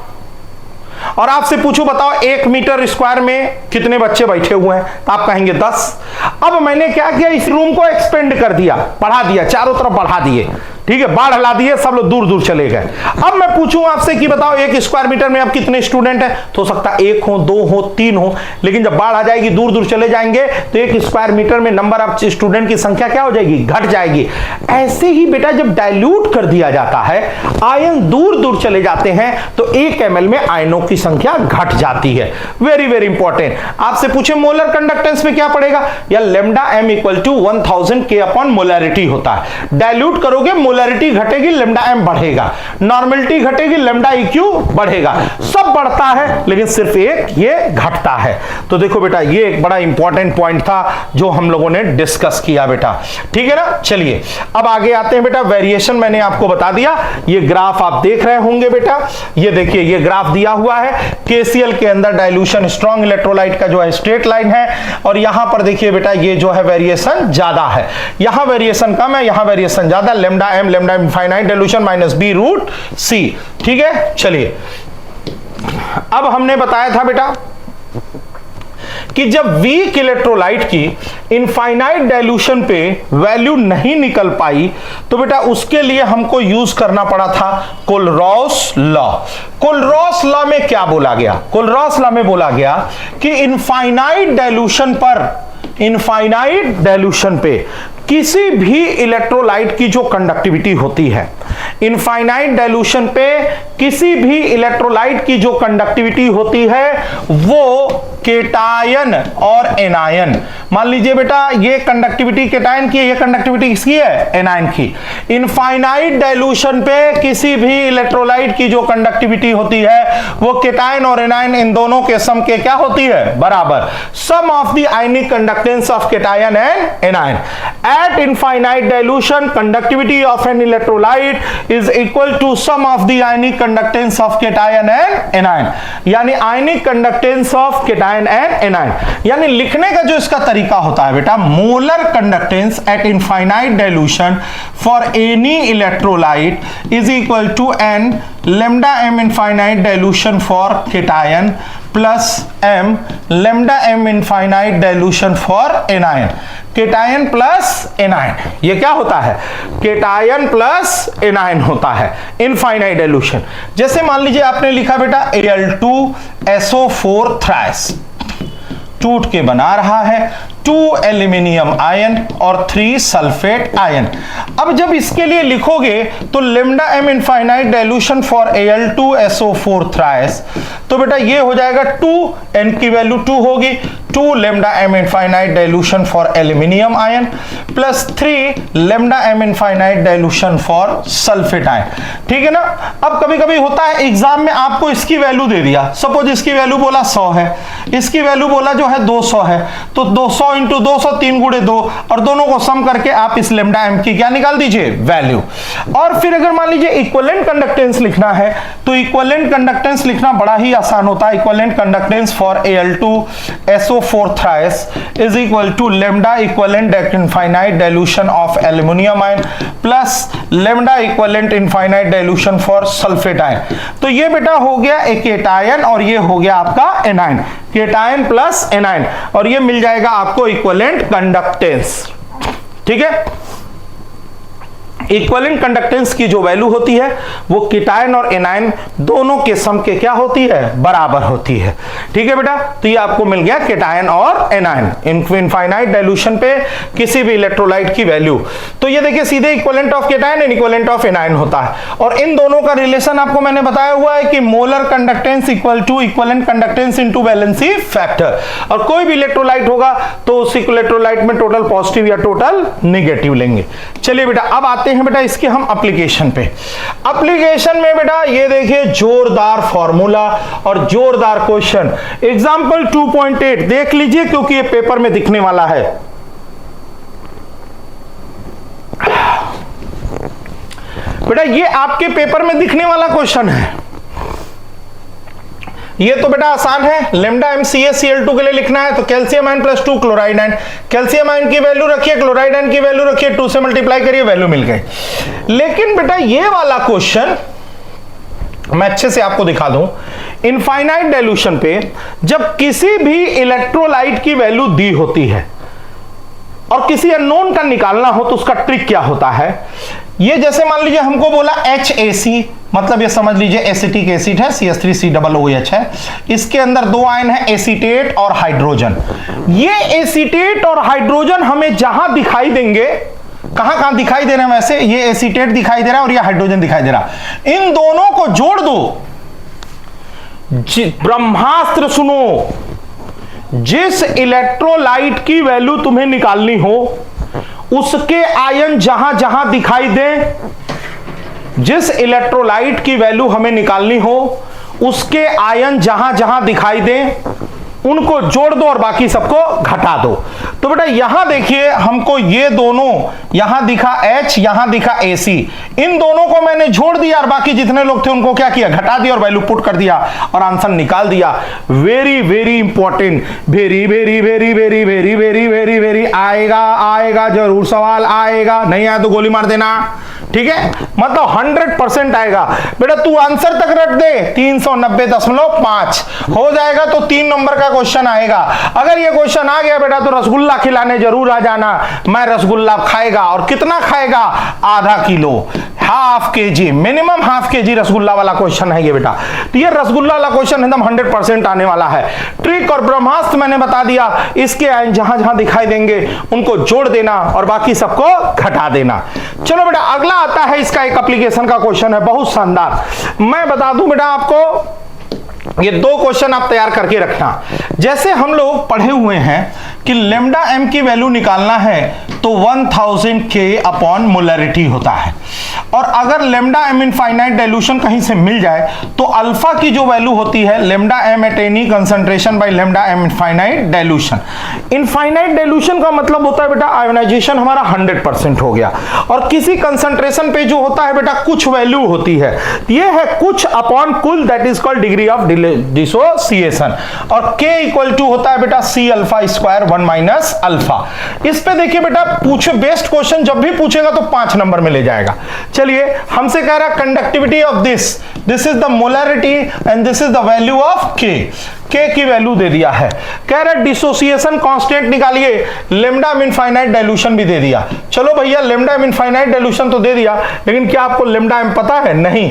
और आपसे पूछूं बताओ 1 मीटर स्क्वायर में कितने बच्चे बैठे हुए हैं, तो आप कहेंगे 10। अब मैंने क्या किया, इस रूम को एक्सपेंड कर दिया, बढ़ा दिया, चारों तरफ बढ़ा दिए, ठीक है, बाढ़ ला दिए, सब लोग दूर दूर चले गए। अब मैं पूछूं आपसे कि बताओ 1 स्क्वायर मीटर में अब कितने स्टूडेंट हैं? तो हो सकता है 1 हो, 2 हो, 3 हो, लेकिन जब बाढ़ आ जाएगी, दूर दूर चले जाएंगे, तो 1 स्क्वायर मीटर में नंबर ऑफ स्टूडेंट की संख्या क्या हो जाएगी? घट जाएगी। ऐसे ही बेटा जब डाइल्यूट कर दिया जाता है, आयन दूर दूर चले जाते हैं, तो 1 ml में आयनों की संख्या घट जाती है। Very very important. आपसे पूछे मोलर कंडक्टेंस में क्या पड़ेगा? या lambda m equal to 1000 K upon molarity होता है। डाइल्यूट करोगे, मोलैरिटी घटेगी, लेमडा m बढ़ेगा, नॉर्मेलिटी घटेगी, लेमडा EQ बढ़ेगा। सब बढ़ता है लेकिन सिर्फ एक ये घटता है। तो देखो बेटा, ये एक बड़ा इंपॉर्टेंट पॉइंट था जो हम लोगों ने डिस्कस किया बेटा, ठीक है ना। चलिए अब आगे आते हैं बेटा। वेरिएशन मैंने आपको बता दिया, ये ग्राफ आप देख रहे होंगे बेटा। ये देखिए, ये ग्राफ दिया हुआ है, KCl के अंदर डाइल्यूशन स्ट्रॉन्ग इलेक्ट्रोलाइट का जो है स्ट्रेट लाइन है, और यहां पर देखिए बेटा ये जो है वेरिएशन ज्यादा है, यहां वेरिएशन कम है, यहां वेरिएशन ज्यादा। Lambda m infinite dilution minus b root c, ठीक है। चलिए अब हमने बताया था बेटा कि जब वीक इलेक्ट्रोलाइट की इनफाइनाइट डाइल्यूशन पे वैल्यू नहीं निकल पाई, तो बेटा उसके लिए हमको यूज करना पड़ा था कोलरॉस लॉ। कोलरॉस लॉ में क्या बोला गया? कोलरॉस लॉ में बोला गया कि इनफाइनाइट डाइल्यूशन पे किसी भी इलेक्ट्रोलाइट की जो कंडक्टिविटी होती है, इनफाइनाइट डाइल्यूशन पे किसी भी इलेक्ट्रोलाइट की जो कंडक्टिविटी होती है वो केटायन और एनायन। मान लीजिए बेटा ये कंडक्टिविटी केटायन की है, ये कंडक्टिविटी किसकी है? एनायन की। इनफाइनाइट डाइल्यूशन पे किसी भी इलेक्ट्रोलाइट की जो कंडक्टिविटी होती है वो केटायन और एनायन इन दोनों के सम के क्या होती है? बराबर। Sum of the ionic conductance of cation and anion at infinite dilution, conductivity of an electrolyte is equal to sum of the ionic conductance of cation and anion, यानी ionic conductance of cation and anion। यानी लिखने का जो इसका तरीका होता है बेटा, molar conductance at infinite dilution for any electrolyte is equal to n lambda m infinite dilution for cation plus m lambda m infinite dilution for anion। Cation plus anion, ये क्या होता है? केटायन प्लस एनायन होता है infinite dilution. जैसे मान लीजिए आपने लिखा बेटा Al2SO4 थ्राइस टूट के बना रहा है 2 एल्यूमिनियम आयन और 3 सल्फेट आयन। अब जब इसके लिए लिखोगे तो lambda m infinite dilution for Al2SO4 thrice, तो बेटा ये हो जाएगा 2, n की वैल्यू 2 होगी, 2 lambda m infinite dilution for aluminium ion plus 3 lambda m infinite dilution for sulphate ion, ठीक है ना। अब कभी कभी होता है एग्जाम में आपको इसकी वैल्यू दे दिया, सपोज इसकी वैल्यू बोला 100 है, इसकी वैल्यू बोला जो है 200 है, तो 200 इंटू 200 3 गुणे 2, और दोनों को सम करके आप इस लेमडा m की क्या निकाल दीजिए? वैल्यू। और फिर अगर मान लीजिए इक्विवेलेंट कंडक्टेंस लिखना है, तो इक्विवेलेंट कंडक्टेंस लिखना बड़ा ही आसान होता है। Equivalent conductance for Al2SO4 thrice is equal to lambda equivalent infinite dilution of aluminium ion plus lambda equivalent infinite dilution for sulfate ion। तो ये बेटा हो गया एक केटायन और ये हो गया आपका एनायन, केटायन प्लस एनायन, और ये मिल जाएगा आपको इक्विवेलेंट कंडक्टेंस, ठीक है। इक्विवेलेंट कंडक्टेंस की जो वैल्यू होती है वो केटायन और एनायन दोनों के सम के क्या होती है? बराबर होती है, ठीक है बेटा। तो ये आपको मिल गया केटायन और एनायन इनफाइनाइट डाइल्यूशन पे किसी भी इलेक्ट्रोलाइट की वैल्यू। तो ये देखिए सीधे equivalent of cation and equivalent of anion होता है, और इन दोनों का रिलेशन आपको मैंने बताया हुआ है कि molar conductance equal to equivalent conductance into valency factor, और कोई भी इलेक्ट्रोलाइट होगा तो उस इलेक्ट्रोलाइट में टोटल पॉजिटिव या टोटल नेगेटिव लेंगे। चलिए बेटा अब आते हैं बेटा इसके हम एप्लीकेशन पे। एप्लीकेशन में बेटा ये देखिए जोरदार फॉर्मूला और जोरदार क्वेश्चन। एग्जांपल 2.8 देख लीजिए क्योंकि ये पेपर में दिखने वाला है। बेटा ये आपके पेपर में दिखने वाला क्वेश्चन है, ये तो बेटा आसान है। लेमडा MCaCl2 के लिए लिखना है तो calcium ion plus 2 chloride ion, calcium ion की वैल्यू रखिए, क्लोराइड आयन की वैल्यू रखिए, 2 से मल्टीप्लाई करिए, वैल्यू मिल गई। लेकिन बेटा ये वाला क्वेश्चन मैं अच्छे से आपको दिखा दूं, इनफाइनाइट डाइल्यूशन पे जब किसी भी इलेक्ट्रोलाइट की वैल्यू दी होती है और किसी अननोन का निकालना हो तो उसका ट्रिक क्या होता है ये जैसे मान लीजिए हमको बोला HAC, मतलब ये समझ लीजिए एसिटिक एसिड है, CH3COOH है, इसके अंदर दो आयन है एसीटेट और हाइड्रोजन। ये एसीटेट और हाइड्रोजन हमें जहां दिखाई देंगे, कहां कहां दिखाई दे रहे हैं वैसे, ये एसीटेट दिखाई दे रहा है और ये हाइड्रोजन दिखाई दे रहा है, इन दोनों को जोड़ दो। ब्रह्मास्त्र सुनो, जिस इलेक्ट्रोलाइट की वैल्यू तुम्हें निकालनी हो उसके आयन जहां जहां दिखाई दे, जिस इलेक्ट्रोलाइट की वैल्यू हमें निकालनी हो उसके आयन जहां जहां दिखाई दे उनको जोड़ दो और बाकी सबको घटा दो। तो बेटा यहां देखिए हमको ये दोनों, यहां दिखा H, यहां दिखा AC, इन दोनों को मैंने जोड़ दिया और बाकी जितने लोग थे उनको क्या किया, घटा दिया और वैल्यू पुट कर दिया और आंसर निकाल दिया। Very very important, very very very very very very very very, आएगा आएगा जरूर, सवाल आएगा, नहीं आया तो गोली मार देना, ठीक है, मतलब 100% आएगा। बेटा तू आंसर तक रख दे, 390.5 हो जाएगा तो 3 नंबर का क्वेश्चन आएगा। अगर ये क्वेश्चन आ गया बेटा तो रसगुल्ला खिलाने जरूर आ जाना, मैं रसगुल्ला खाएगा, और कितना खाएगा, आधा kilo, half KG, minimum half KG rasgulla वाला क्वेश्चन है ये बेटा। तो ये रसगुल्ला वाला क्वेश्चन एकदम 100% आने वाला है। ट्रिक और ब्रह्मास्त्र मैंने बता दिया, इसके आयन जहां जहां दिखाई देंगे उनको जोड़ देना और बाकी सबको घटा देना। चलो बेटा अगला आता है, इसका एक एप्लीकेशन का क्वेश्चन है, बहुत शानदार। मैं बता दूं बेटा आपको, ये 2 क्वेश्चन आप तैयार करके रखना। जैसे हम लोग पढ़े हुए हैं कि लेमडा m की वैल्यू निकालना है तो 1000 K अपॉन मोलरिटी होता है, और अगर लेमडा m इनफाइनाइट डाइल्यूशन कहीं से मिल जाए तो अल्फा की जो वैल्यू होती है lambda m eight any concentration by lambda m infinite dilution. Infinite dilution का मतलब होता है बेटा आयोनाइजेशन हमारा 100% हो गया, और किसी कंसंट्रेशन पे जो होता है बेटा कुछ वैल्यू होती है, ये है कुछ अपॉन कुल, that is called degree of dissociation, और K इक्वल टू होता है बेटा C alpha square 1 minus alpha. इस पे देखिए बेटा पूछे, बेस्ट क्वेश्चन जब भी पूछेगा तो 5 नंबर में ले जाएगा। चलिए हमसे कह रहा है conductivity of this is the molarity and this is the value of K की वैल्यू दे दिया है। कह रहा है डिसोसिएशन कांस्टेंट निकालिए, लेमडा m इनफाइनाइट डाइल्यूशन भी दे दिया। चलो भैया लेमडा m इनफाइनाइट डाइल्यूशन तो दे दिया, लेकिन क्या आपको लेमडा m पता है? नहीं।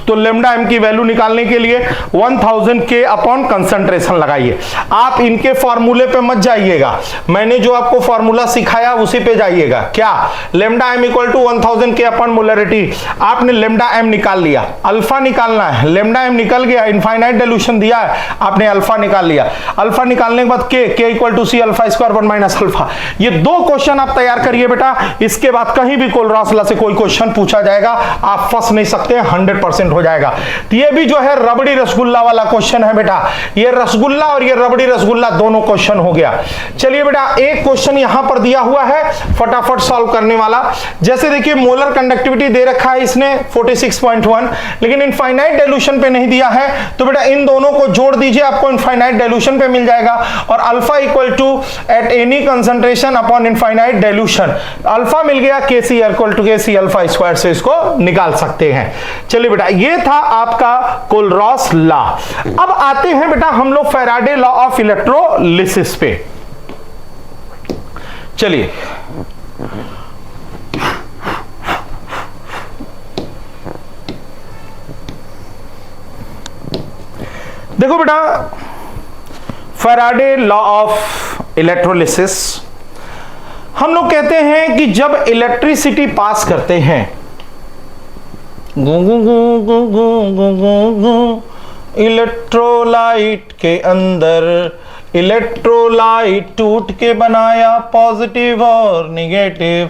तो लेमडा m की वैल्यू निकालने के लिए 1000 K अपॉन कंसंट्रेशन लगाइए। आप इनके फॉर्मूले पे मत जाइएगा, मैंने जो आपको फॉर्मूला सिखाया उसी पे जाइएगा। क्या? Lambda m equal to 1000 K upon molarity. आपने लेमडा m निकाल लिया, अल्फा निकालना है, लेमडा m निकल गया, इनफाइनाइट डाइल्यूशन दिया है, आपने अल्फा निकाल लिया। अल्फा निकालने के बाद K equal to C alpha square 1 minus alpha. ये 2 क्वेश्चन आप तैयार करिए बेटा, इसके बाद कहीं भी कोलरास लॉ से कोई क्वेश्चन पूछा जाएगा आप फंस नहीं सकते, 100% हो जाएगा। तो ये भी जो है रबड़ी रसगुल्ला वाला क्वेश्चन है बेटा, ये रसगुल्ला और ये रबड़ी रसगुल्ला दोनों क्वेश्चन हो गया। चलिए बेटा एक क्वेश्चन यहां पर दिया हुआ है, फटाफट सॉल्व करने वाला। जैसे देखिए मोलर कंडक्टिविटी दे रखा है इसने 46.1, लेकिन इनफाइनाइट डाइल्यूशन पे नहीं दिया है, तो बेटा इन दोनों को जोड़ दीजिए, आपको इनफाइनाइट डाइल्यूशन पे मिल जाएगा। और alpha equal to at any concentration upon infinite dilution, alpha मिल गया KC equal to KC alpha square से इसको निकाल सकते हैं। चलिए बेटा ये था आपका कोलरॉस लॉ। अब आते हैं बेटा हम लोग फैराडे लॉ ऑफ इलेक्ट्रोलिसिस पे। चलिए देखो बेटा फैराडे लॉ ऑफ इलेक्ट्रोलिसिस, हम लोग कहते हैं कि जब इलेक्ट्रिसिटी पास करते हैं, इलेक्ट्रोलाइट के अंदर इलेक्ट्रोलाइट टूट के बनाया पॉजिटिव और निगेटिव,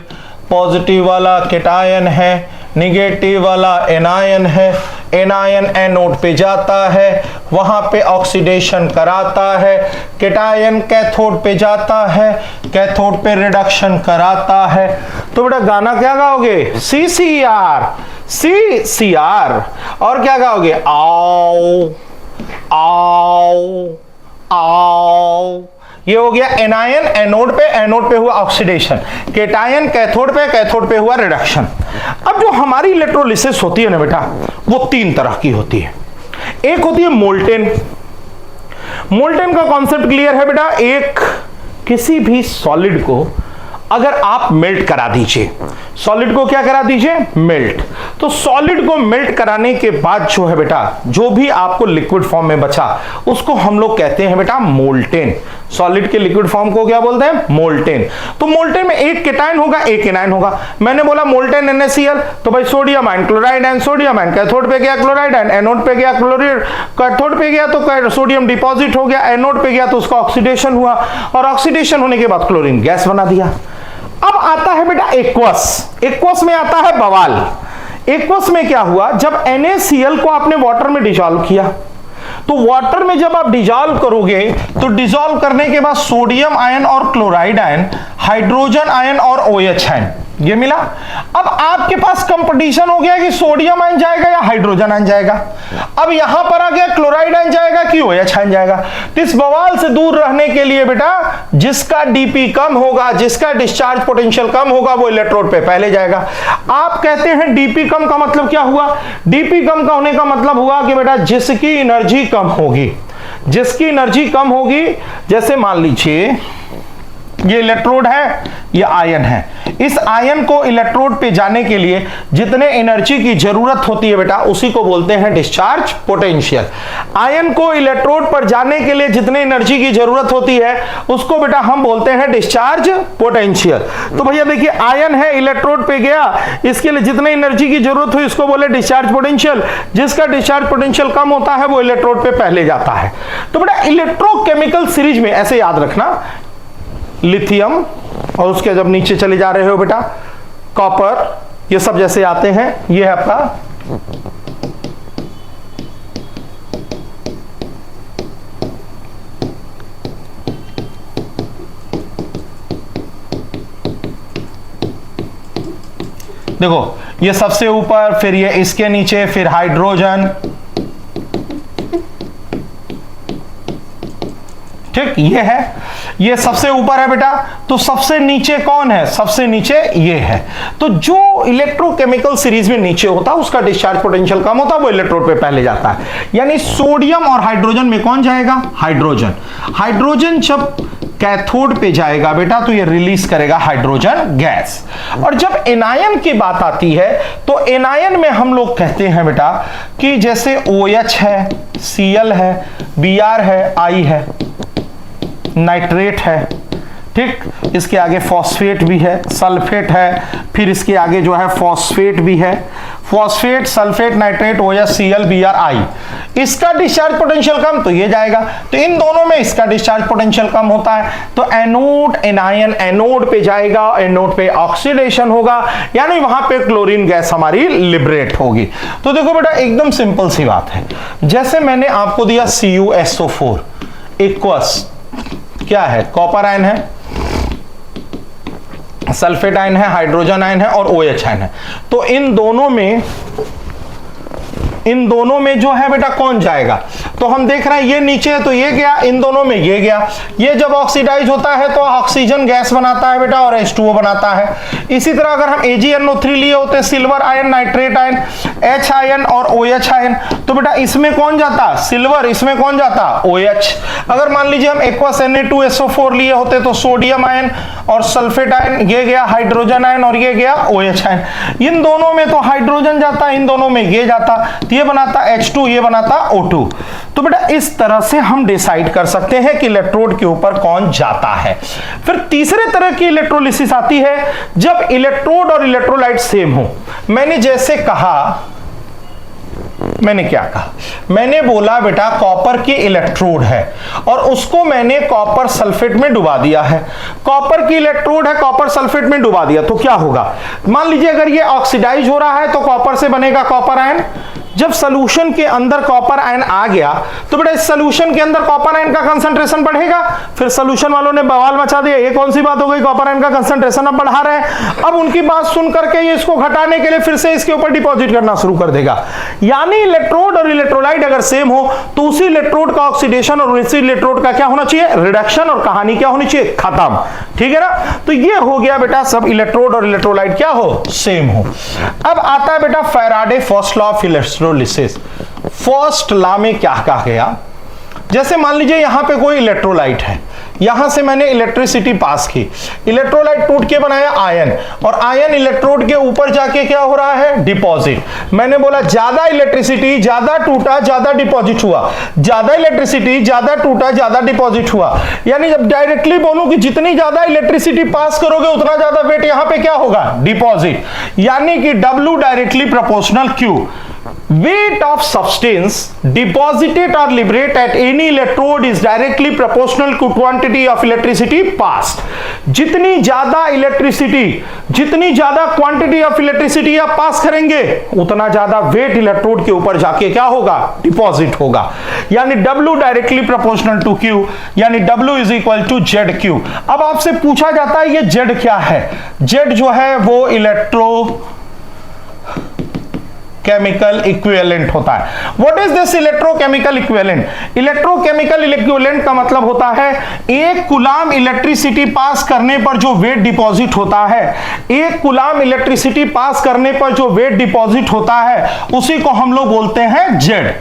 पॉजिटिव वाला कैटायन है, निगेटिव वाला एनायन है, एनायन एनोड पे जाता है, वहां पे ऑक्सीडेशन कराता है, कैटायन कैथोड पे जाता है, कैथोड पे रिडक्शन कराता है। तो बेटा गाना क्या गाओगे? CCR, और क्या गाओगे? आओ आओ आओ। ये हो गया एनायन एनोड पे हुआ ऑक्सीडेशन, कैटायन कैथोड पे हुआ रिडक्शन। अब जो हमारी इलेक्ट्रोलिसिस होती है ना बेटा, वो 3 तरह की होती है। एक होती है मोल्टेन। मोल्टेन का कॉन्सेप्ट क्लियर है बेटा, एक किसी भी सॉलिड को अगर आप मेल्ट करा दीजिए, सॉलिड को क्या करा दीजिए, मेल्ट। तो सॉलिड को मेल्ट कराने के बाद जो है बेटा, जो भी आपको लिक्विड फॉर्म में बचा उसको हम लोग कहते हैं बेटा मोल्टेन। सॉलिड के लिक्विड फॉर्म को क्या बोलते हैं, मोल्टेन। तो मोल्टेन में एक केटायन होगा, एक एनायन होगा। मैंने बोला मोल्टेन NaCl, तो भाई sodium ion, chloride ion, sodium ion, cathode पे गया क्लोराइड आयन, एनोड पे गया क्लोराइड, कैथोड पे गया तो सोडियम डिपॉजिट हो गया, एनोड पे गया तो उसका ऑक्सीडेशन हुआ, और ऑक्सीडेशन होने के बाद क्लोरीन गैस बना दिया। अब आता है बेटा एक्वस। एक्वस में आता है बवाल। एक्वस में क्या हुआ, जब NaCl को आपने वाटर में डिसॉल्व किया, तो वाटर में जब आप डिसॉल्व करोगे तो डिसॉल्व करने के बाद सोडियम आयन और क्लोराइड आयन, हाइड्रोजन आयन और OH आयन ये मिला। अब आपके पास कंपटीशन हो गया कि सोडियम आयन जाएगा या हाइड्रोजन आयन जाएगा। अब यहां पर आ गया क्लोराइड आयन जाएगा कि OH आयन जाएगा। तो इस बवाल से दूर रहने के लिए बेटा, जिसका डीपी कम होगा, जिसका डिस्चार्ज पोटेंशियल कम होगा, वो इलेक्ट्रोड पे पहले जाएगा। आप कहते हैं डीपी कम का मतलब क्या हुआ, डीपी कम का होने का मतलब हुआ कि बेटा जिसकी एनर्जी कम होगी, जिसकी एनर्जी कम होगी, जैसे मान लीजिए ये इलेक्ट्रोड है, ये आयन है। इस आयन को इलेक्ट्रोड पे जाने के लिए जितने एनर्जी की जरूरत होती है बेटा, उसी को बोलते हैं डिस्चार्ज पोटेंशियल। आयन को इलेक्ट्रोड पर जाने के लिए जितने एनर्जी की जरूरत होती है उसको बेटा हम बोलते हैं डिस्चार्ज पोटेंशियल। तो भैया देखिए, आयन है, इलेक्ट्रोड पे गया, इसके लिए जितने एनर्जी की जरूरत हुई इसको बोले डिस्चार्ज पोटेंशियल। जिसका डिस्चार्ज पोटेंशियल कम होता है वो इलेक्ट्रोड पे पहले जाता है। तो बेटा इलेक्ट्रोकेमिकल सीरीज में ऐसे याद रखना, लिथियम, और उसके जब नीचे चले जा रहे हो बेटा कॉपर, ये सब जैसे आते हैं, ये है आपका देखो, ये सबसे ऊपर, फिर ये इसके नीचे, फिर हाइड्रोजन, ठीक, ये है, ये सबसे ऊपर है बेटा। तो सबसे नीचे कौन है, सबसे नीचे ये है। तो जो इलेक्ट्रोकेमिकल सीरीज में नीचे होता है उसका डिस्चार्ज पोटेंशियल कम होता है, वो इलेक्ट्रोड पे पहले जाता है। यानी सोडियम और हाइड्रोजन में कौन जाएगा, हाइड्रोजन। हाइड्रोजन जब कैथोड पे जाएगा बेटा तो ये रिलीज करेगा हाइड्रोजन गैस। और जब एनायन की बात आती है तो एनायन में हम लोग कहते हैं बेटा कि जैसे OH है, Cl है, Br है, I है, नाइट्रेट है, ठीक, इसके आगे फॉस्फेट भी है, सल्फेट है, फिर इसके आगे जो है फॉस्फेट भी है, phosphate, sulphate, nitrate, OH, Cl, Br, I। इसका डिस्चार्ज पोटेंशियल कम तो ये जाएगा। तो इन दोनों में इसका डिस्चार्ज पोटेंशियल कम होता है, तो एनोड, एनायन एनोड पे जाएगा, एनोड पे ऑक्सीडेशन होगा, यानी वहां पे क्लोरीन गैस हमारी लिबरेट होगी। तो देखो बेटा एकदम सिंपल सी बात है, जैसे मैंने आपको दिया CuSO4 एक्वस, क्या है, कॉपर आयन है, सल्फेट आयन है, हाइड्रोजन आयन है और OH आयन है। तो इन दोनों में जो है बेटा कौन जाएगा, तो हम देख रहे हैं ये नीचे है तो ये गया, इन दोनों में ये गया। ये जब ऑक्सीडाइज होता है तो ऑक्सीजन गैस बनाता है बेटा और H2O बनाता है। इसी तरह अगर हम AgNO3 लिए होते, silver ion, nitrate ion, H ion और OH आयन, तो बेटा इसमें कौन जाता, सिल्वर, इसमें कौन जाता, OH। अगर मान लीजिए हम एक्वस Na2SO4 लिए होते तो सोडियम आयन और सल्फेट आयन, ये गया हाइड्रोजन आयन और ये गया OH आयन। इन दोनों में तो हाइड्रोजन जाता, इन दोनों में ये जाता, ये बनाता H2, ये बनाता O2। तो बेटा इस तरह से हम डिसाइड कर सकते हैं कि इलेक्ट्रोड के ऊपर कौन जाता है। फिर तीसरे तरह की इलेक्ट्रोलिसिस आती है जब इलेक्ट्रोड और इलेक्ट्रोलाइट सेम हो। मैंने जैसे कहा, मैंने क्या कहा, मैंने बोला बेटा कॉपर की इलेक्ट्रोड है और उसको मैंने कॉपर सल्फेट में डुबा दिया है। कॉपर की इलेक्ट्रोड है, कॉपर सल्फेट में डुबा दिया तो क्या होगा, मान लीजिए अगर ये ऑक्सीडाइज हो रहा है तो कॉपर से बनेगा कॉपर आयन। जब सॉल्यूशन के अंदर कॉपर आयन आ गया तो बेटा इस सॉल्यूशन के अंदर कॉपर आयन का कंसंट्रेशन बढ़ेगा। फिर सॉल्यूशन वालों ने बवाल मचा दिया, ये कौन सी बात हो गई, कॉपर आयन का कंसंट्रेशन अब बढ़ा रहे हैं। अब उनकी बात सुन करके ये इसको घटाने के लिए फिर से इसके ऊपर डिपॉजिट करना शुरू कर देगा। यानी इलेक्ट्रोड और इलेक्ट्रोलाइट अगर सेम हो तो उसी इलेक्ट्रोड का ऑक्सीडेशन और उसी इलेक्ट्रोड का क्या होना चाहिए, रिडक्शन, और कहानी क्या होनी चाहिए, खत्म। ठीक है ना। तो ये हो गया बेटा सब इलेक्ट्रोड और इलेक्ट्रोलाइट क्या हो, सेम हो। अब आता है बेटा Faraday first law of electrolysis. First law में क्या कहा गया, जैसे मान लीजिए यहां पे कोई इलेक्ट्रोलाइट है, यहां से मैंने इलेक्ट्रिसिटी पास की, इलेक्ट्रोलाइट टूट के बनाया आयन, और आयन इलेक्ट्रोड के ऊपर जाके क्या हो रहा है, डिपॉजिट। मैंने बोला ज्यादा इलेक्ट्रिसिटी, ज्यादा टूटा ज्यादा डिपॉजिट हुआ, ज्यादा इलेक्ट्रिसिटी ज्यादा टूटा ज्यादा डिपॉजिट हुआ। यानी जब डायरेक्टली बोलूं कि जितनी ज्यादा इलेक्ट्रिसिटी पास करोगे उतना ज्यादा वेट यहां पे क्या होगा, डिपॉजिट। यानी कि W directly proportional Q, weight of substance deposited or liberated at any electrode is directly proportional to quantity of electricity passed। जितनी ज्यादा इलेक्ट्रिसिटी, जितनी ज्यादा क्वांटिटी ऑफ इलेक्ट्रिसिटी आप पास करेंगे उतना ज्यादा वेट इलेक्ट्रोड के ऊपर जाके क्या होगा, डिपॉजिट होगा। यानी W directly proportional to Q, यानी W is equal to ZQ। अब आपसे पूछा जाता है ये Z क्या है, Z जो है वो इलेक्ट्रो केमिकल इक्विवेलेंट होता है। What is this electrochemical equivalent? Electrochemical equivalent का मतलब होता है एक कूलाम इलेक्ट्रिसिटी पास करने पर जो वेट डिपॉजिट होता है, एक कूलाम इलेक्ट्रिसिटी पास करने पर जो वेट डिपॉजिट होता है उसी को हम लोग बोलते हैं जेड।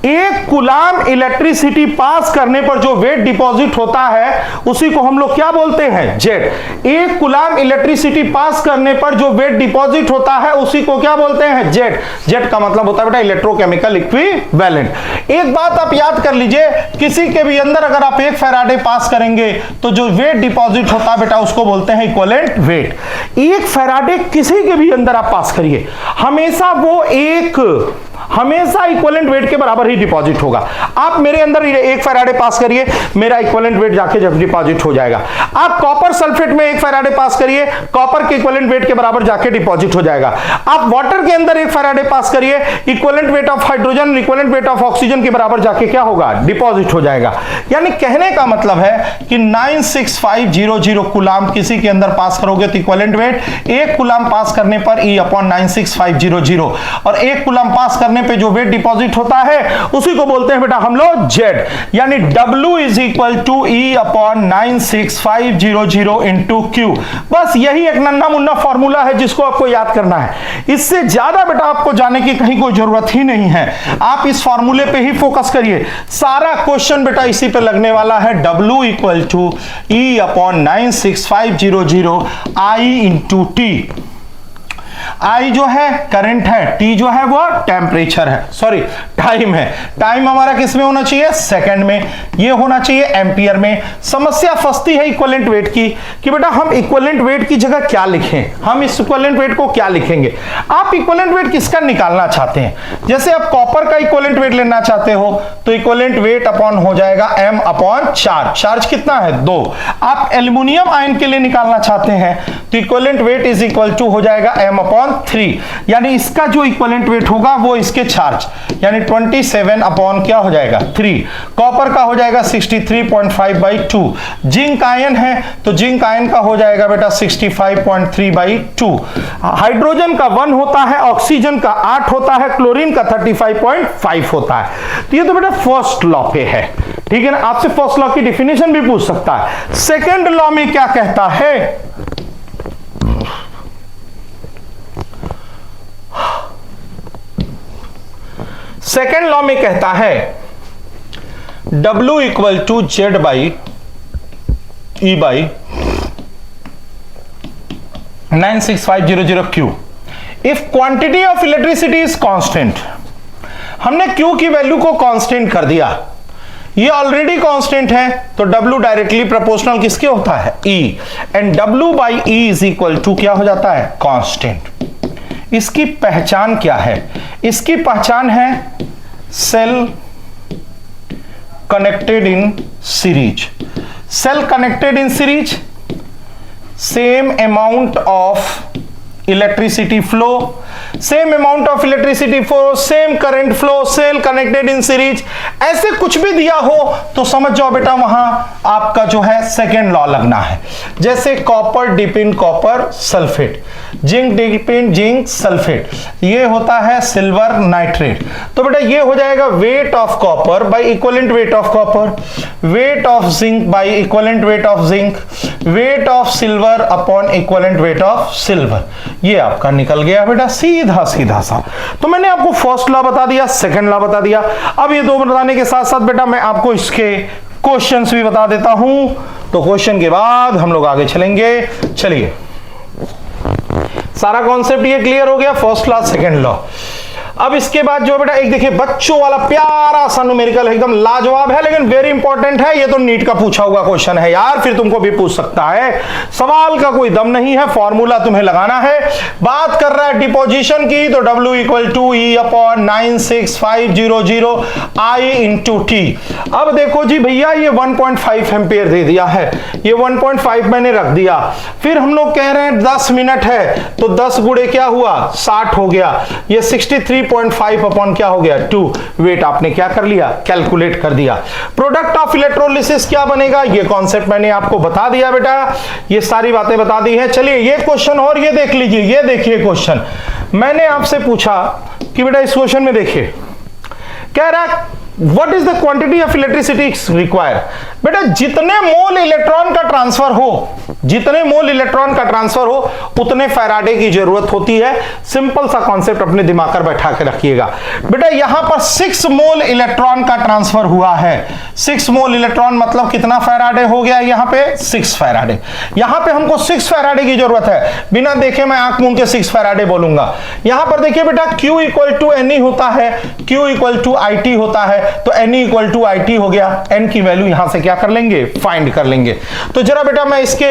एक कूलाम इलेक्ट्रिसिटी पास करने पर जो वेट डिपॉजिट होता है उसी को हम लोग क्या बोलते हैं, जेड। एक कूलाम इलेक्ट्रिसिटी पास करने पर जो वेट डिपॉजिट होता है उसी को क्या बोलते हैं, जेड। जेड का मतलब होता है बेटा इलेक्ट्रोकेमिकल इक्विवेलेंट। एक बात आप याद कर लीजिए, किसी के भी अंदर अगर आप 1 फैराडे पास करेंगे तो जो वेट डिपॉजिट होता है बेटा उसको बोलते हैं इक्विवेलेंट वेट। 1 फैराडे किसी के भी अंदर आप पास करिए, हमेशा वो हमेशा इक्विवेलेंट वेट के बराबर ही डिपॉजिट होगा। आप मेरे अंदर 1 फैराडे पास करिए, मेरा इक्विवेलेंट वेट जाके जब डिपॉजिट हो जाएगा। आप कॉपर सल्फेट में 1 फैराडे पास करिए, कॉपर के इक्विवेलेंट वेट के बराबर जाके डिपॉजिट हो जाएगा। आप वाटर के अंदर 1 फैराडे पास करिए, equivalent weight of hydrogen equivalent weight of oxygen के बराबर जाके क्या होगा, डिपॉजिट हो जाएगा। यानी कहने का मतलब है कि 96500 कूलाम किसी के अंदर पास करोगे तो इक्विवेलेंट वेट 1 कूलाम पास करने पर E/96500, और 1 कूलाम पास करने पे जो वेट डिपॉजिट होता है उसी को बोलते हैं बेटा हम लोग जेड। यानी W is equal to E/96500 into Q। बस यही एक नन्ना मुन्ना फॉर्मूला है जिसको आपको याद करना है। इससे ज्यादा बेटा आपको जाने की कहीं कोई जरूरत ही नहीं है, आप इस फॉर्मूले पे ही फोकस करिए। सारा क्वेश्चन बेटा इसी पे लगने वाला है। W equal to E/96500 I into T। I जो है करंट है, T जो है वो टेम्परेचर है, सॉरी टाइम है। टाइम हमारा किस में होना चाहिए, सेकंड में, ये होना चाहिए एम्पियर में। समस्या फंसती है इक्विवेलेंट वेट की कि बेटा हम इक्विवेलेंट वेट की जगह क्या लिखें, हम इस इक्विवेलेंट वेट को क्या लिखेंगे। आप इक्विवेलेंट वेट किसका निकालना चाहते हैं, जैसे आप कॉपर का इक्विवेलेंट वेट लेना चाहते हो तो इक्विवेलेंट वेट अपॉन हो जाएगा M/चार्ज। चार्ज कितना है, 2। आप एल्यूमिनियम आयन के लिए निकालना चाहते हैं तो equivalent weight is equal to हो जाएगा M/3, यानी इसका जो इक्विवेलेंट वेट होगा वो इसके चार्ज, यानी 27 क्या हो जाएगा 3। कॉपर का हो जाएगा 63.5/2। जिंक आयन है तो जिंक आयन का हो जाएगा बेटा 65.3/2। हाइड्रोजन का 1 होता है, ऑक्सीजन का 8 होता है, क्लोरीन का 35.5 होता है। तो ये तो बेटा फर्स्ट लॉ पे है, ठीक है ना। आपसे फर्स्ट लॉ की डेफिनेशन भी पूछ सकता है। सेकेंड लॉ में क्या कहता है, सेकेंड लॉ में कहता है W equal to Z by E by 96500 Q if quantity of electricity is constant. हमने Q की वैल्यू को कांस्टेंट कर दिया, ये ऑलरेडी कांस्टेंट है तो W डायरेक्टली प्रोपोर्शनल किसके होता है, E, and W by E is equal to क्या हो जाता है, कांस्टेंट। इसकी पहचान क्या है, इसकी पहचान है cell connected in series. Cell connected in series, same amount of electricity flow, same amount of electricity flow, same current flow, cell connected in series. ऐसे कुछ भी दिया हो तो समझ जाओ बेटा वहां आपका जो है सेकेंड लॉ लगना है। जैसे copper dip in copper sulphate, zinc dip in zinc sulphate, ये होता है सिल्वर नाइट्रेट। तो बेटा ये हो जाएगा weight of copper by equivalent weight of copper, weight of zinc by equivalent weight of zinc, wait of silver upon equivalent weight of silver. ये आपका निकल गया बेटा सीधा सीधा सा। तो मैंने आपको फर्स्ट लॉ बता दिया, सेकंड लॉ बता दिया। अब ये दो बताने के साथ साथ बेटा मैं आपको इसके क्वेश्चंस भी बता देता हूं, तो क्वेश्चन के बाद हम लोग आगे चलेंगे। चलिए, सारा कॉन्सेप्ट ये क्लियर हो गया, फर्स्ट क्लास सेकंड लॉ। अब इसके बाद जो बेटा एक देखिए बच्चों वाला प्यारा सा न्यूमेरिकल है, एकदम लाजवाब है, लेकिन वेरी इंपॉर्टेंट है। ये तो नीट का पूछा हुआ क्वेश्चन है यार, फिर तुमको भी पूछ सकता है। सवाल का कोई दम नहीं है, फॉर्मूला तुम्हें लगाना है। बात कर रहा है डिपोजिशन की, तो W equal to E upon 96500 I into T। अब देखो जी भैया, ये 1.5 एम्पियर दे दिया है, ये 1.5 मैंने रख दिया। फिर हम लोग कह रहे हैं 10 मिनट है, तो 10 गुणे क्या हुआ, 60 हो गया। ये 63.5 अपॉन क्या हो गया, 2। वेट आपने क्या कर लिया, कैलकुलेट कर दिया। प्रोडक्ट ऑफ इलेक्ट्रोलिसिस क्या बनेगा, ये कॉन्सेप्ट मैंने आपको बता दिया बेटा, ये सारी बातें बता दी हैं। चलिए ये क्वेश्चन और ये देख लीजिए, ये देखिए क्वेश्चन मैंने आपसे पूछा कि बेटा इस क्वेश्चन में देखिए, कह रहा what is the quantity of electricity require. बेटा जितने मोल इलेक्ट्रॉन का ट्रांसफर हो, जितने मोल इलेक्ट्रॉन का ट्रांसफर हो, उतने फैराडे की जरूरत होती है। सिंपल सा कॉन्सेप्ट अपने दिमाग पर बैठा के रखिएगा। बेटा यहां पर 6 मोल इलेक्ट्रॉन का ट्रांसफर हुआ है। 6 मोल इलेक्ट्रॉन मतलब कितना फैराडे हो गया, यहां पे 6 फैराडे। यहां पे हमको 6 फैराडे की जरूरत है, बिना देखे मैं आंख मूंद के 6 फैराडे बोलूंगा। यहां पर देखिए बेटा Q इक्वल टू NE होता है, Q इक्वल टू IT होता है, तो NE इक्वल टू IT हो गया। N की वैल्यू यहां से क्या कर लेंगे, फाइंड कर लेंगे। तो जरा बेटा मैं इसके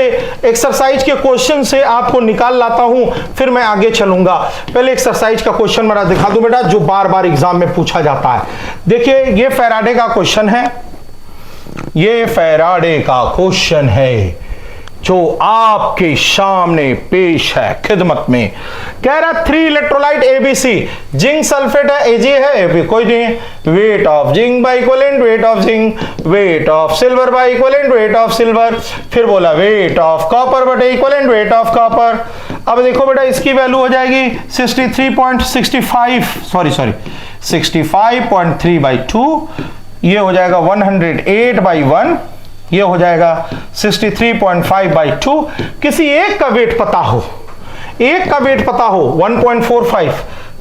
एक्सरसाइज के क्वेश्चन से आपको निकाल लाता हूं, फिर मैं आगे चलूंगा। पहले एक्सरसाइज का क्वेश्चन मैं दिखा दूं बेटा, जो बार बार एग्जाम में पूछा जाता है। देखिए ये फैराडे का क्वेश्चन है, ये फैराडे का क्वेश्चन है जो आपके सामने पेश है खिदमत में। कह रहा 3 इलेक्ट्रोलाइट ABC, जिंक सल्फेट है, Ag है, कोई नहीं। Weight of zinc by equivalent weight of zinc, wait of silver by equivalent weight of silver, फिर बोला वेट ऑफ कॉपर बटे इक्विवेलेंट वेट ऑफ कॉपर। अब देखो बेटा इसकी वैल्यू हो जाएगी 65.3 बाई 2, ये हो जाएगा 108 बाई 1, ये हो जाएगा 63.5 बाई 2। किसी एक का वेट पता हो, एक का वेट पता हो 1.45,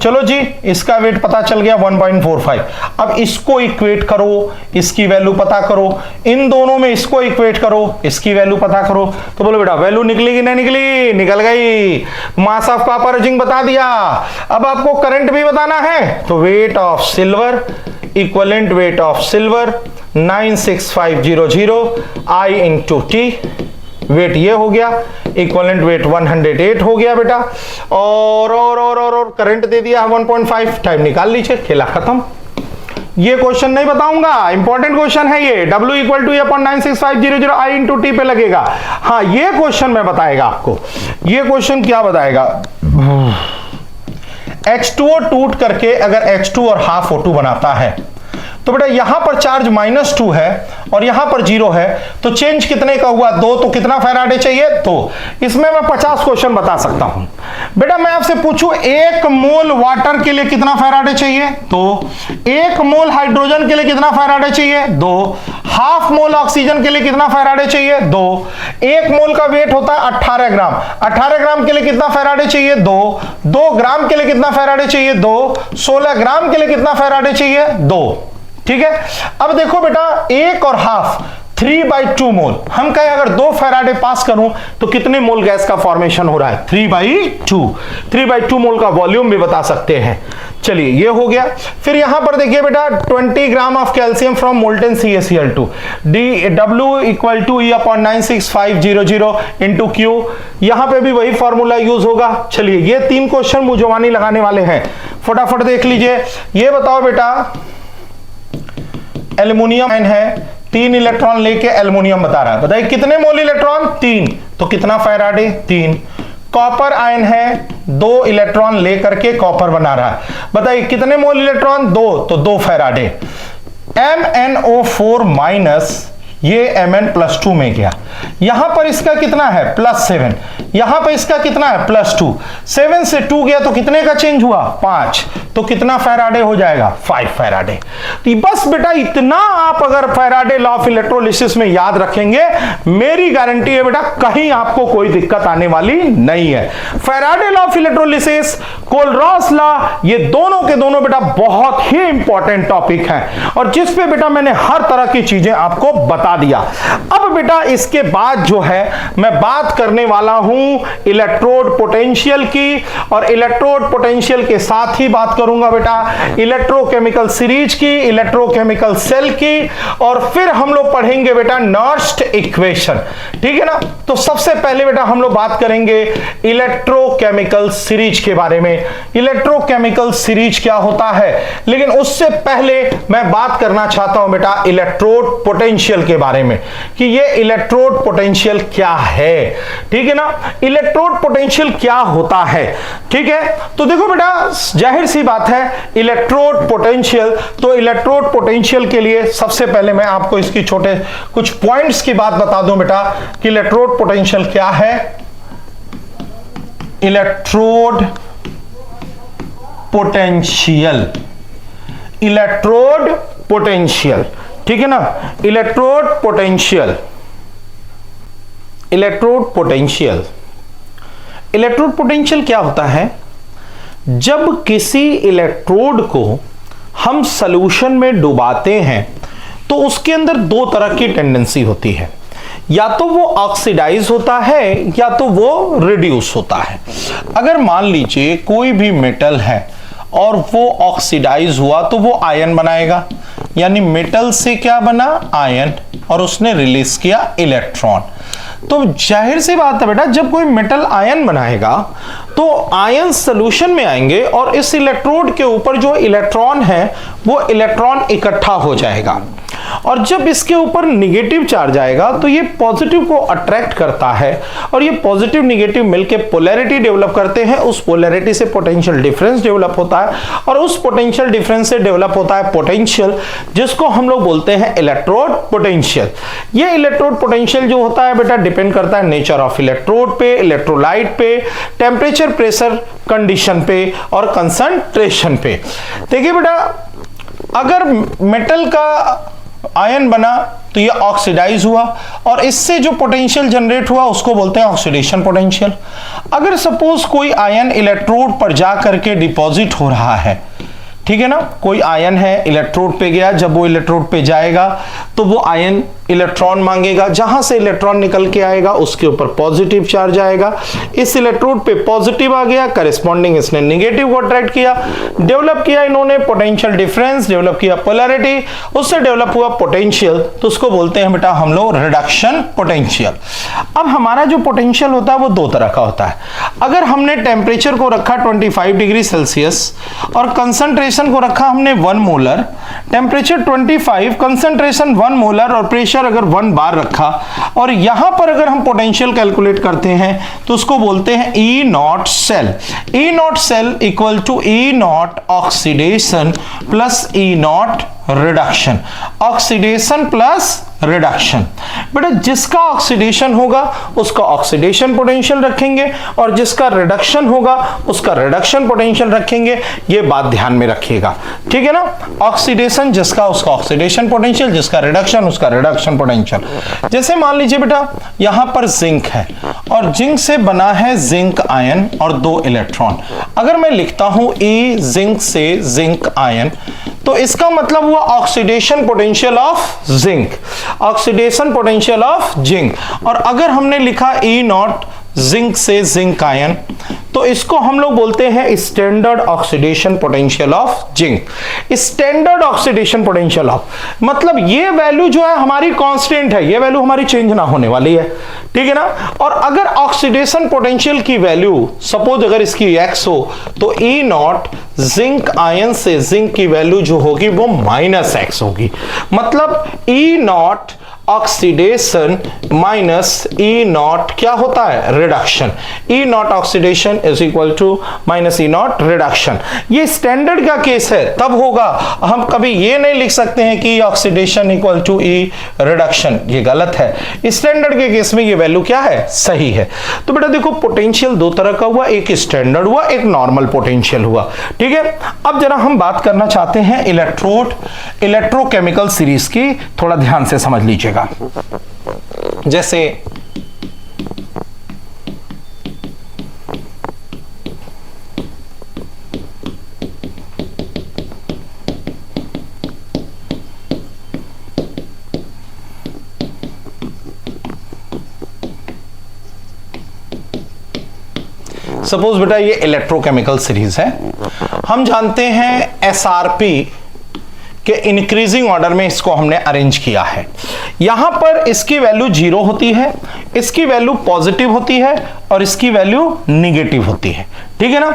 चलो जी इसका वेट पता चल गया 1.45। अब इसको इक्वेट करो, इसकी वैल्यू पता करो, इन दोनों में इसको इक्वेट करो, इसकी वैल्यू पता करो। तो बोलो बेटा वैल्यू निकली कि नहीं निकली, निकल गई। मास ऑफ कॉपर जिंक बता दिया। अब आपको करंट भी बताना है, तो weight of silver equivalent weight of silver 96500 I into T, weight ये हो गया, इक्विवेलेंट वेट 108 हो गया बेटा। और करंट दे दिया 1.5, टाइम निकाल लीजिए, खेला खत्म। ये क्वेश्चन नहीं बताऊंगा, इंपॉर्टेंट क्वेश्चन है ये। W equal two upon 96500 I into T पे लगेगा। हाँ ये क्वेश्चन में बताएगा आपको। ये क्वेश्चन क्या बताएगा, H2O टूट करके अगर H2 और हाफ O2 बनाता है, तो बेटा यहां पर चार्ज -2 है और यहां पर 0 है, तो चेंज कितने का हुआ, 2। तो कितना फैराडे चाहिए, 2। इसमें मैं 50 क्वेश्चन बता सकता हूं। बेटा मैं आपसे पूछूं 1 मोल वाटर के लिए कितना फैराडे चाहिए, 2। 1 मोल हाइड्रोजन के लिए कितना फैराडे चाहिए, 2। हाफ मोल ऑक्सीजन के लिए कितना फैराडे चाहिए, 2। 1 मोल का वेट होता है 18 ग्राम, 18 ग्राम के लिए कितना फैराडे चाहिए, 2। 2 ग्राम के लिए कितना फैराडे चाहिए, 2। 16 ग्राम के लिए कितना फैराडे चाहिए, 2। ठीक है। अब देखो बेटा 1 और हाफ 3/2 मोल, हम कहें अगर 2 फैराडे पास करूं तो कितने मोल गैस का फॉर्मेशन हो रहा है, 3/2। 3/2 मोल का वॉल्यूम भी बता सकते हैं। चलिए ये हो गया। फिर यहां पर देखिए बेटा 20 gram of calcium from molten CaCl2, W equal to E upon 96500 into Q, यहां पे भी वही फॉर्मूला यूज होगा। चलिए ये 3 क्वेश्चन मुझवानी लगाने वाले हैं, फटाफट देख लीजिए। ये बताओ बेटा एल्युमिनियम आयन है, 3 इलेक्ट्रॉन लेके एल्युमिनियम बता रहा है, बताइए कितने मोल इलेक्ट्रॉन, 3, तो कितना फैराडे, 3। कॉपर आयन है, 2 इलेक्ट्रॉन लेकर के कॉपर बना रहा है, बताइए कितने मोल इलेक्ट्रॉन, 2, तो 2 फैराडे। MnO4 माइनस ये Mn+2 में गया, यहां पर इसका कितना है +7, यहां पर इसका कितना है +2, 7 से 2 गया तो कितने का चेंज हुआ 5, तो कितना फैराडे हो जाएगा 5 फैराडे। तो बस बेटा इतना आप अगर फैराडे लॉ ऑफ इलेक्ट्रोलिसिस में याद रखेंगे, मेरी गारंटी है बेटा कहीं आपको कोई दिक्कत आने वाली नहीं है। Faraday law of electrolysis, कोलरॉस law, ये दोनों के दोनों बेटा बहुत ही इंपॉर्टेंट टॉपिक हैं और जिस पे बेटा मैंने हर तरह की चीजें आपको बता दिया। अब बेटा इसके बाद जो है मैं बात करने वाला हूं इलेक्ट्रोड पोटेंशियल की, और इलेक्ट्रोड पोटेंशियल के साथ ही बात करूंगा बेटा इलेक्ट्रोकेमिकल सीरीज की, इलेक्ट्रोकेमिकल सेल की, और फिर हम लोग पढ़ेंगे बेटा नर्स्ट इक्वेशन। ठीक है ना। तो सबसे पहले बेटा हम लोग बात करेंगे इलेक्ट्रोकेमिकल सीरीज के बारे में, इलेक्ट्रोकेमिकल सीरीज क्या होता है। लेकिन उससे पहले मैं बात करना चाहता हूं बेटा इलेक्ट्रोड पोटेंशियल के बारे में कि ये इलेक्ट्रोड पोटेंशियल क्या है। ठीक है ना। इलेक्ट्रोड पोटेंशियल क्या होता है, ठीक है। तो देखो बेटा जाहिर सी बात है इलेक्ट्रोड पोटेंशियल, तो इलेक्ट्रोड पोटेंशियल के लिए सबसे पहले मैं आपको इसकी छोटे कुछ पॉइंट्स की बात बता दूं बेटा कि इलेक्ट्रोड पोटेंशियल क्या है। इलेक्ट्रोड पोटेंशियल, इलेक्ट्रोड पोटेंशियल, ठीक है ना। Electrode potential, electrode potential, electrode potential क्या होता है, जब किसी इलेक्ट्रोड को हम सॉल्यूशन में डुबाते हैं तो उसके अंदर दो तरह की टेंडेंसी होती है, या तो वो ऑक्सीडाइज होता है या तो वो रिड्यूस होता है। अगर मान लीजिए कोई भी मेटल है और वो ऑक्सीडाइज हुआ तो वो आयन बनाएगा, यानी मेटल से क्या बना आयन, और उसने रिलीज किया इलेक्ट्रॉन। तो जाहिर सी बात है बेटा जब कोई मेटल आयन बनाएगा तो आयन सॉल्यूशन में आएंगे और इस इलेक्ट्रोड के ऊपर जो इलेक्ट्रॉन है वो इलेक्ट्रॉन इकट्ठा हो जाएगा, और जब इसके ऊपर निगेटिव चार्ज आएगा तो ये पॉजिटिव को अट्रैक्ट करता है, और ये पॉजिटिव निगेटिव मिलकर पोलैरिटी डेवलप करते हैं। उस पोलैरिटी से पोटेंशियल डिफरेंस डेवलप होता है, और उस पोटेंशियल डिफरेंस से डेवलप होता है पोटेंशियल, जिसको हम लोग बोलते हैं इलेक्ट्रोड पोटेंशियल। ये इलेक्ट्रोड पोटेंशियल जो होता है बेटा डिपेंड करता है नेचर ऑफ इलेक्ट्रोड पे, इलेक्ट्रोलाइट पे, टेम्परेचर, प्रेशर, कंडीशन पे और कंसंट्रेशन पे। देखिए बेटा अगर मेटल का आयन बना तो ये ऑक्सीडाइज हुआ और इससे जो पोटेंशियल जनरेट हुआ उसको बोलते हैं ऑक्सीडेशन पोटेंशियल। अगर सपोज कोई आयन इलेक्ट्रोड पर जा करके डिपॉजिट हो रहा है, ठीक है ना, कोई आयन है इलेक्ट्रोड पे गया, जब वो इलेक्ट्रोड पे जाएगा तो वो आयन इलेक्ट्रॉन मांगेगा, जहां से इलेक्ट्रॉन निकल के आएगा उसके ऊपर पॉजिटिव चार्ज आएगा। इस इलेक्ट्रोड पे पॉजिटिव आ गया, करेस्पॉन्डिंग इसने नेगेटिव को अट्रैक्ट किया, डेवलप किया इन्होंने पोटेंशियल डिफरेंस, डेवलप किया पोलैरिटी, उससे डेवलप हुआ पोटेंशियल, तो उसको बोलते हैं बेटा हम लोग रिडक्शन पोटेंशियल। अब हमारा जो पोटेंशियल होता है वो दो तरह का होता है। अगर हमने टेम्परेचर को रखा 25 डिग्री सेल्सियस और कंसंट्रेशन को रखा हमने 1 मोलर, टेम्परेचर 25, कंसंट्रेशन 1 मोलर और प्रेशर अगर 1 बार रखा, और यहां पर अगर हम पोटेंशियल कैलकुलेट करते हैं तो उसको बोलते हैं E naught cell. E naught cell equal to E naught oxidation plus E naught reduction, oxidation plus reduction. बेटा जिसका ऑक्सीडेशन होगा उसका ऑक्सीडेशन पोटेंशियल रखेंगे और जिसका रिडक्शन होगा उसका रिडक्शन पोटेंशियल रखेंगे, ये बात ध्यान में रखिएगा, ठीक है ना। ऑक्सीडेशन जिसका उसका ऑक्सीडेशन पोटेंशियल, जिसका रिडक्शन उसका रिडक्शन पोटेंशियल। जैसे मान लीजिए बेटा यहां पर जिंक है और जिंक से बना है जिंक आयन और 2 इलेक्ट्रॉन। अगर मैं लिखता हूं ई जिंक से जिंक आयन तो इसका मतलब हुआ oxidation potential of zinc, oxidation potential of zinc. और अगर हमने लिखा ई नॉट जिंक से जिंक आयन तो इसको हम लोग बोलते हैं standard oxidation potential of zinc. Standard oxidation potential of मतलब ये वैल्यू जो है हमारी कांस्टेंट है, ये वैल्यू हमारी चेंज ना होने वाली है, ठीक है ना। और अगर ऑक्सीडेशन पोटेंशियल की वैल्यू सपोज अगर इसकी x हो तो ई नॉट जिंक आयन से जिंक की वैल्यू जो होगी वो -x होगी। मतलब E naught oxidation minus E naught क्या होता है, reduction. E naught oxidation is equal to minus E naught reduction. ये स्टैंडर्ड का केस है, तब होगा। हम कभी ये नहीं लिख सकते हैं कि oxidation equal to E reduction, ये गलत है। स्टैंडर्ड के केस में ये वैल्यू क्या है, सही है। तो बेटा देखो पोटेंशियल दो तरह का हुआ, एक स्टैंडर्ड हुआ, एक नॉर्मल पोटेंशियल हुआ, ठीक है। अब जरा हम बात करना चाहते हैं इलेक्ट्रोकेमिकल सीरीज की, थोड़ा ध्यान से समझ लीजिएगा। जैसे सपोज बेटा ये इलेक्ट्रोकेमिकल सीरीज है, हम जानते हैं एसआरपी के इंक्रीजिंग ऑर्डर में इसको हमने अरेंज किया है। यहां पर इसकी वैल्यू 0 होती है, इसकी वैल्यू पॉजिटिव होती है और इसकी वैल्यू निगेटिव होती है, ठीक है ना।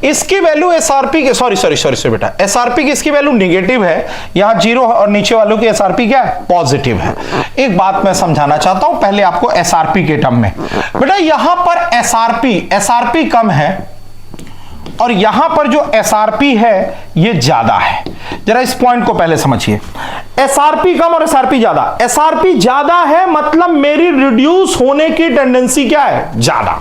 इसकी वैल्यू एसआरपी के सॉरी बेटा, एसआरपी की इसकी वैल्यू निगेटिव है, यहां 0 और नीचे वालों की एसआरपी क्या है, पॉजिटिव है। एक बात मैं समझाना चाहता हूं पहले आपको एसआरपी के टर्म में। बेटा यहां पर एसआरपी कम है और यहां पर जो एसआरपी है ये ज्यादा है। जरा इस पॉइंट को पहले समझिए, एसआरपी कम और एसआरपी ज्यादा। एसआरपी ज्यादा है मतलब मेरी रिड्यूस होने की टेंडेंसी क्या है, ज्यादा।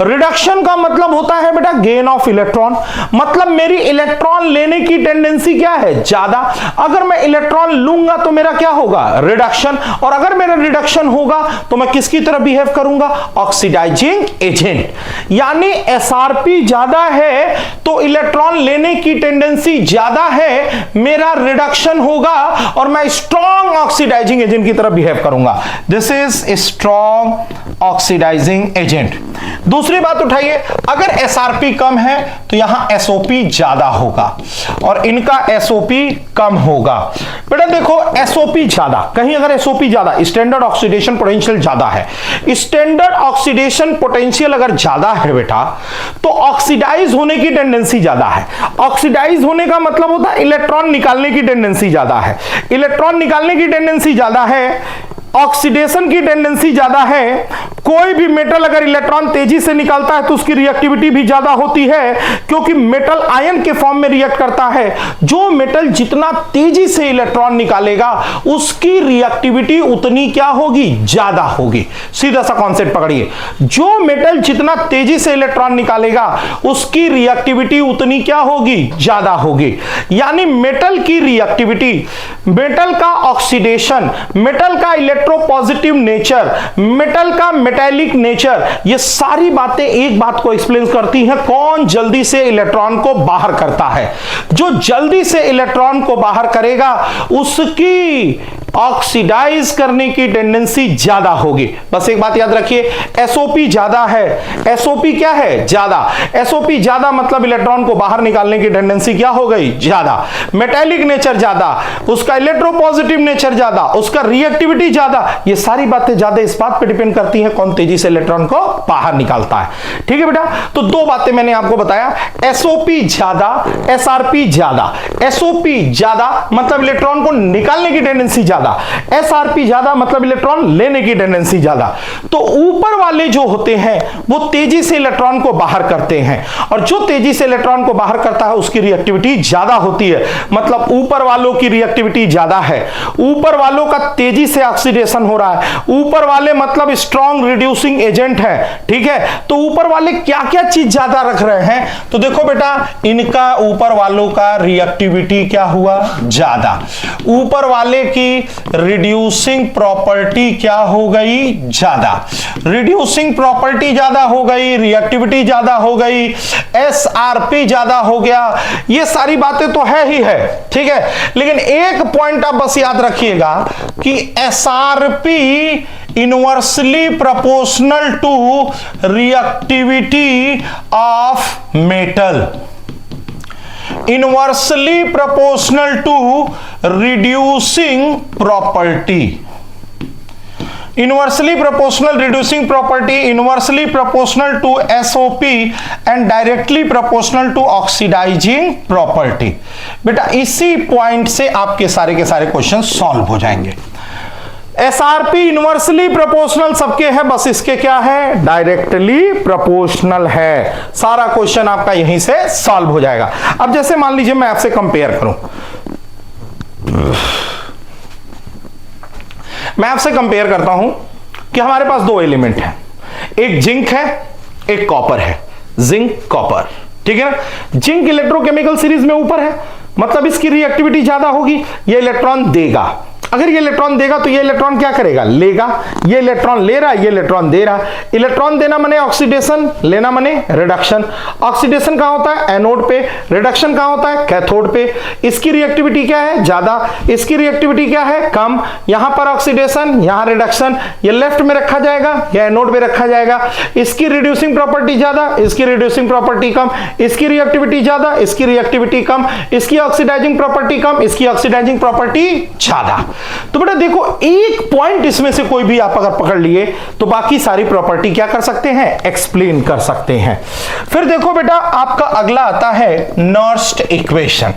रिडक्शन का मतलब होता है बेटा गेन ऑफ इलेक्ट्रॉन, मतलब मेरी इलेक्ट्रॉन लेने की टेंडेंसी क्या है, ज्यादा। अगर मैं इलेक्ट्रॉन लूंगा तो मेरा क्या होगा, रिडक्शन, और अगर मेरा रिडक्शन होगा तो मैं किसकी तरह बिहेव करूंगा, ऑक्सीडाइजिंग एजेंट। यानी एसआरपी ज्यादा है तो इलेक्ट्रॉन लेने की टेंडेंसी ज्यादा है, मेरा रिडक्शन होगा और मैं स्ट्रॉन्ग ऑक्सीडाइजिंग एजेंट की तरह बिहेव करूंगा। This is strong oxidising agent. दूसरी बात उठाइए, अगर एसआरपी कम है तो यहां एसओपी ज्यादा होगा और इनका एसओपी कम होगा। बेटा देखो एसओपी ज्यादा, कहीं अगर एसओपी ज्यादा, स्टैंडर्ड ऑक्सीडेशन पोटेंशियल ज्यादा है। स्टैंडर्ड ऑक्सीडेशन पोटेंशियल अगर ज्यादा है बेटा तो ऑक्सीडाइज होने की टेंडेंसी ज्यादा है। ऑक्सीडाइज होने का मतलब होता है इलेक्ट्रॉन निकालने की टेंडेंसी ज्यादा है। इलेक्ट्रॉन निकालने की टेंडेंसी ज्यादा है, ऑक्सीडेशन की टेंडेंसी ज्यादा है। कोई भी मेटल अगर इलेक्ट्रॉन तेजी से निकालता है तो उसकी रिएक्टिविटी भी ज्यादा होती है, क्योंकि मेटल आयन के फॉर्म में रिएक्ट करता है। जो मेटल जितना तेजी से इलेक्ट्रॉन निकालेगा उसकी रिएक्टिविटी उतनी क्या होगी, ज्यादा होगी। सीधा सा कॉन्सेप्ट पकड़िए, जो मेटल जितना तेजी से इलेक्ट्रॉन निकालेगा उसकी रिएक्टिविटी उतनी क्या होगी, ज्यादा होगी। यानी मेटल की रिएक्टिविटी, मेटल का ऑक्सीडेशन, मेटल का इलेक्ट्रोपॉजिटिव नेचर, मेटल का मेटालिक नेचर, ये सारी बातें एक बात को एक्सप्लेन करती हैं, कौन जल्दी से इलेक्ट्रॉन को बाहर करता है। जो जल्दी से इलेक्ट्रॉन को बाहर करेगा उसकी ऑक्सीडाइज करने की टेंडेंसी ज्यादा होगी। बस एक बात याद रखिए, एसओपी ज्यादा है। एसओपी क्या है, ज्यादा। एसओपी ज्यादा मतलब इलेक्ट्रॉन को बाहर निकालने की टेंडेंसी क्या हो गई, ज्यादा। मेटालिक नेचर ज्यादा, उसका इलेक्ट्रोपॉजिटिव नेचर ज्यादा, उसका रिएक्टिविटी ज्यादा। ये सारी बातें ज्यादा इस बात पे डिपेंड करती हैं कौन तेजी से इलेक्ट्रॉन को बाहर निकालता है। ठीक है बेटा, तो दो बातें मैंने आपको बताया, एसओपी ज्यादा, एसआरपी ज्यादा। एसओपी ज्यादा मतलब इलेक्ट्रॉन को निकालने की टेंडेंसी ज्यादा, एसआरपी ज्यादा मतलब इलेक्ट्रॉन लेने की टेंडेंसी ज्यादा। तो ऊपर वाले जो होते हैं वो तेजी से इलेक्ट्रॉन को बाहर करते हैं, और जो तेजी से इलेक्ट्रॉन को बाहर करता है उसकी रिएक्टिविटी ज्यादा होती है। मतलब ऊपर वालों की रिएक्टिविटी ज्यादा है, ऊपर वालों का तेजी से ऑक्सीडेशन हो रहा है। ऊपर वाले मतलब स्ट्रॉन्ग रिड्यूसिंग एजेंट है, ठीक है। तो ऊपर वाले क्या क्या चीज ज्यादा रख रहे हैं, तो देखो बेटा इनका ऊपर वालों का रिएक्टिविटी क्या हुआ, ज्यादा। ऊपर वाले की रिड्यूसिंग प्रॉपर्टी क्या हो गई, ज्यादा। रिड्यूसिंग प्रॉपर्टी ज्यादा हो गई, रिएक्टिविटी ज्यादा हो गई, एसआरपी ज्यादा हो गया। ये सारी बातें तो है ही है, ठीक है। लेकिन एक पॉइंट आप बस याद रखिएगा कि SRP inversely proportional to reactivity of metal, inversely proportional to reducing property. Inversely proportional reducing property, inversely proportional to SOP and directly proportional to oxidising property. बेटा इसी पॉइंट से आपके सारे के सारे क्वेश्चन सॉल्व हो जाएंगे। एसआरपी इनवर्सली प्रोपोर्शनल सबके है, बस इसके क्या है, डायरेक्टली प्रोपोर्शनल है। सारा क्वेश्चन आपका यहीं से सॉल्व हो जाएगा। अब जैसे मान लीजिए मैं आपसे कंपेयर करूं, मैं आपसे कंपेयर करता हूं कि हमारे पास दो एलिमेंट हैं, एक जिंक है एक कॉपर है, जिंक कॉपर, ठीक है ना। जिंक इलेक्ट्रोकेमिकल सीरीज में ऊपर है, मतलब इसकी रिएक्टिविटी ज्यादा होगी, ये इलेक्ट्रॉन देगा। अगर ये इलेक्ट्रॉन देगा तो ये इलेक्ट्रॉन क्या करेगा, लेगा। ये इलेक्ट्रॉन ले रहा है, ये इलेक्ट्रॉन दे रहा है। इलेक्ट्रॉन देना माने ऑक्सीडेशन, लेना माने रिडक्शन। ऑक्सीडेशन कहां होता है, एनोड पे, रिडक्शन कहां होता है, कैथोड पे। इसकी रिएक्टिविटी क्या है, ज्यादा, इसकी रिएक्टिविटी क्या है, कम। यहां पर ऑक्सीडेशन, यहां रिडक्शन, ये लेफ्ट में रखा जाएगा या एनोड पे रखा जाएगा। इसकी रिड्यूसिंग प्रॉपर्टी ज्यादा, इसकी रिड्यूसिंग प्रॉपर्टी कम, इसकी रिएक्टिविटी ज्यादा, इसकी रिएक्टिविटी कम, इसकी ऑक्सीडाइजिंग प्रॉपर्टी कम, इसकी ऑक्सीडाइजिंग प्रॉपर्टी ज्यादा। तो बेटा देखो, एक पॉइंट इसमें से कोई भी आप अगर पकड़ लिए तो बाकी सारी प्रॉपर्टी क्या कर सकते हैं, एक्सप्लेन कर सकते हैं। फिर देखो बेटा, आपका अगला आता है नर्स्ट इक्वेशन।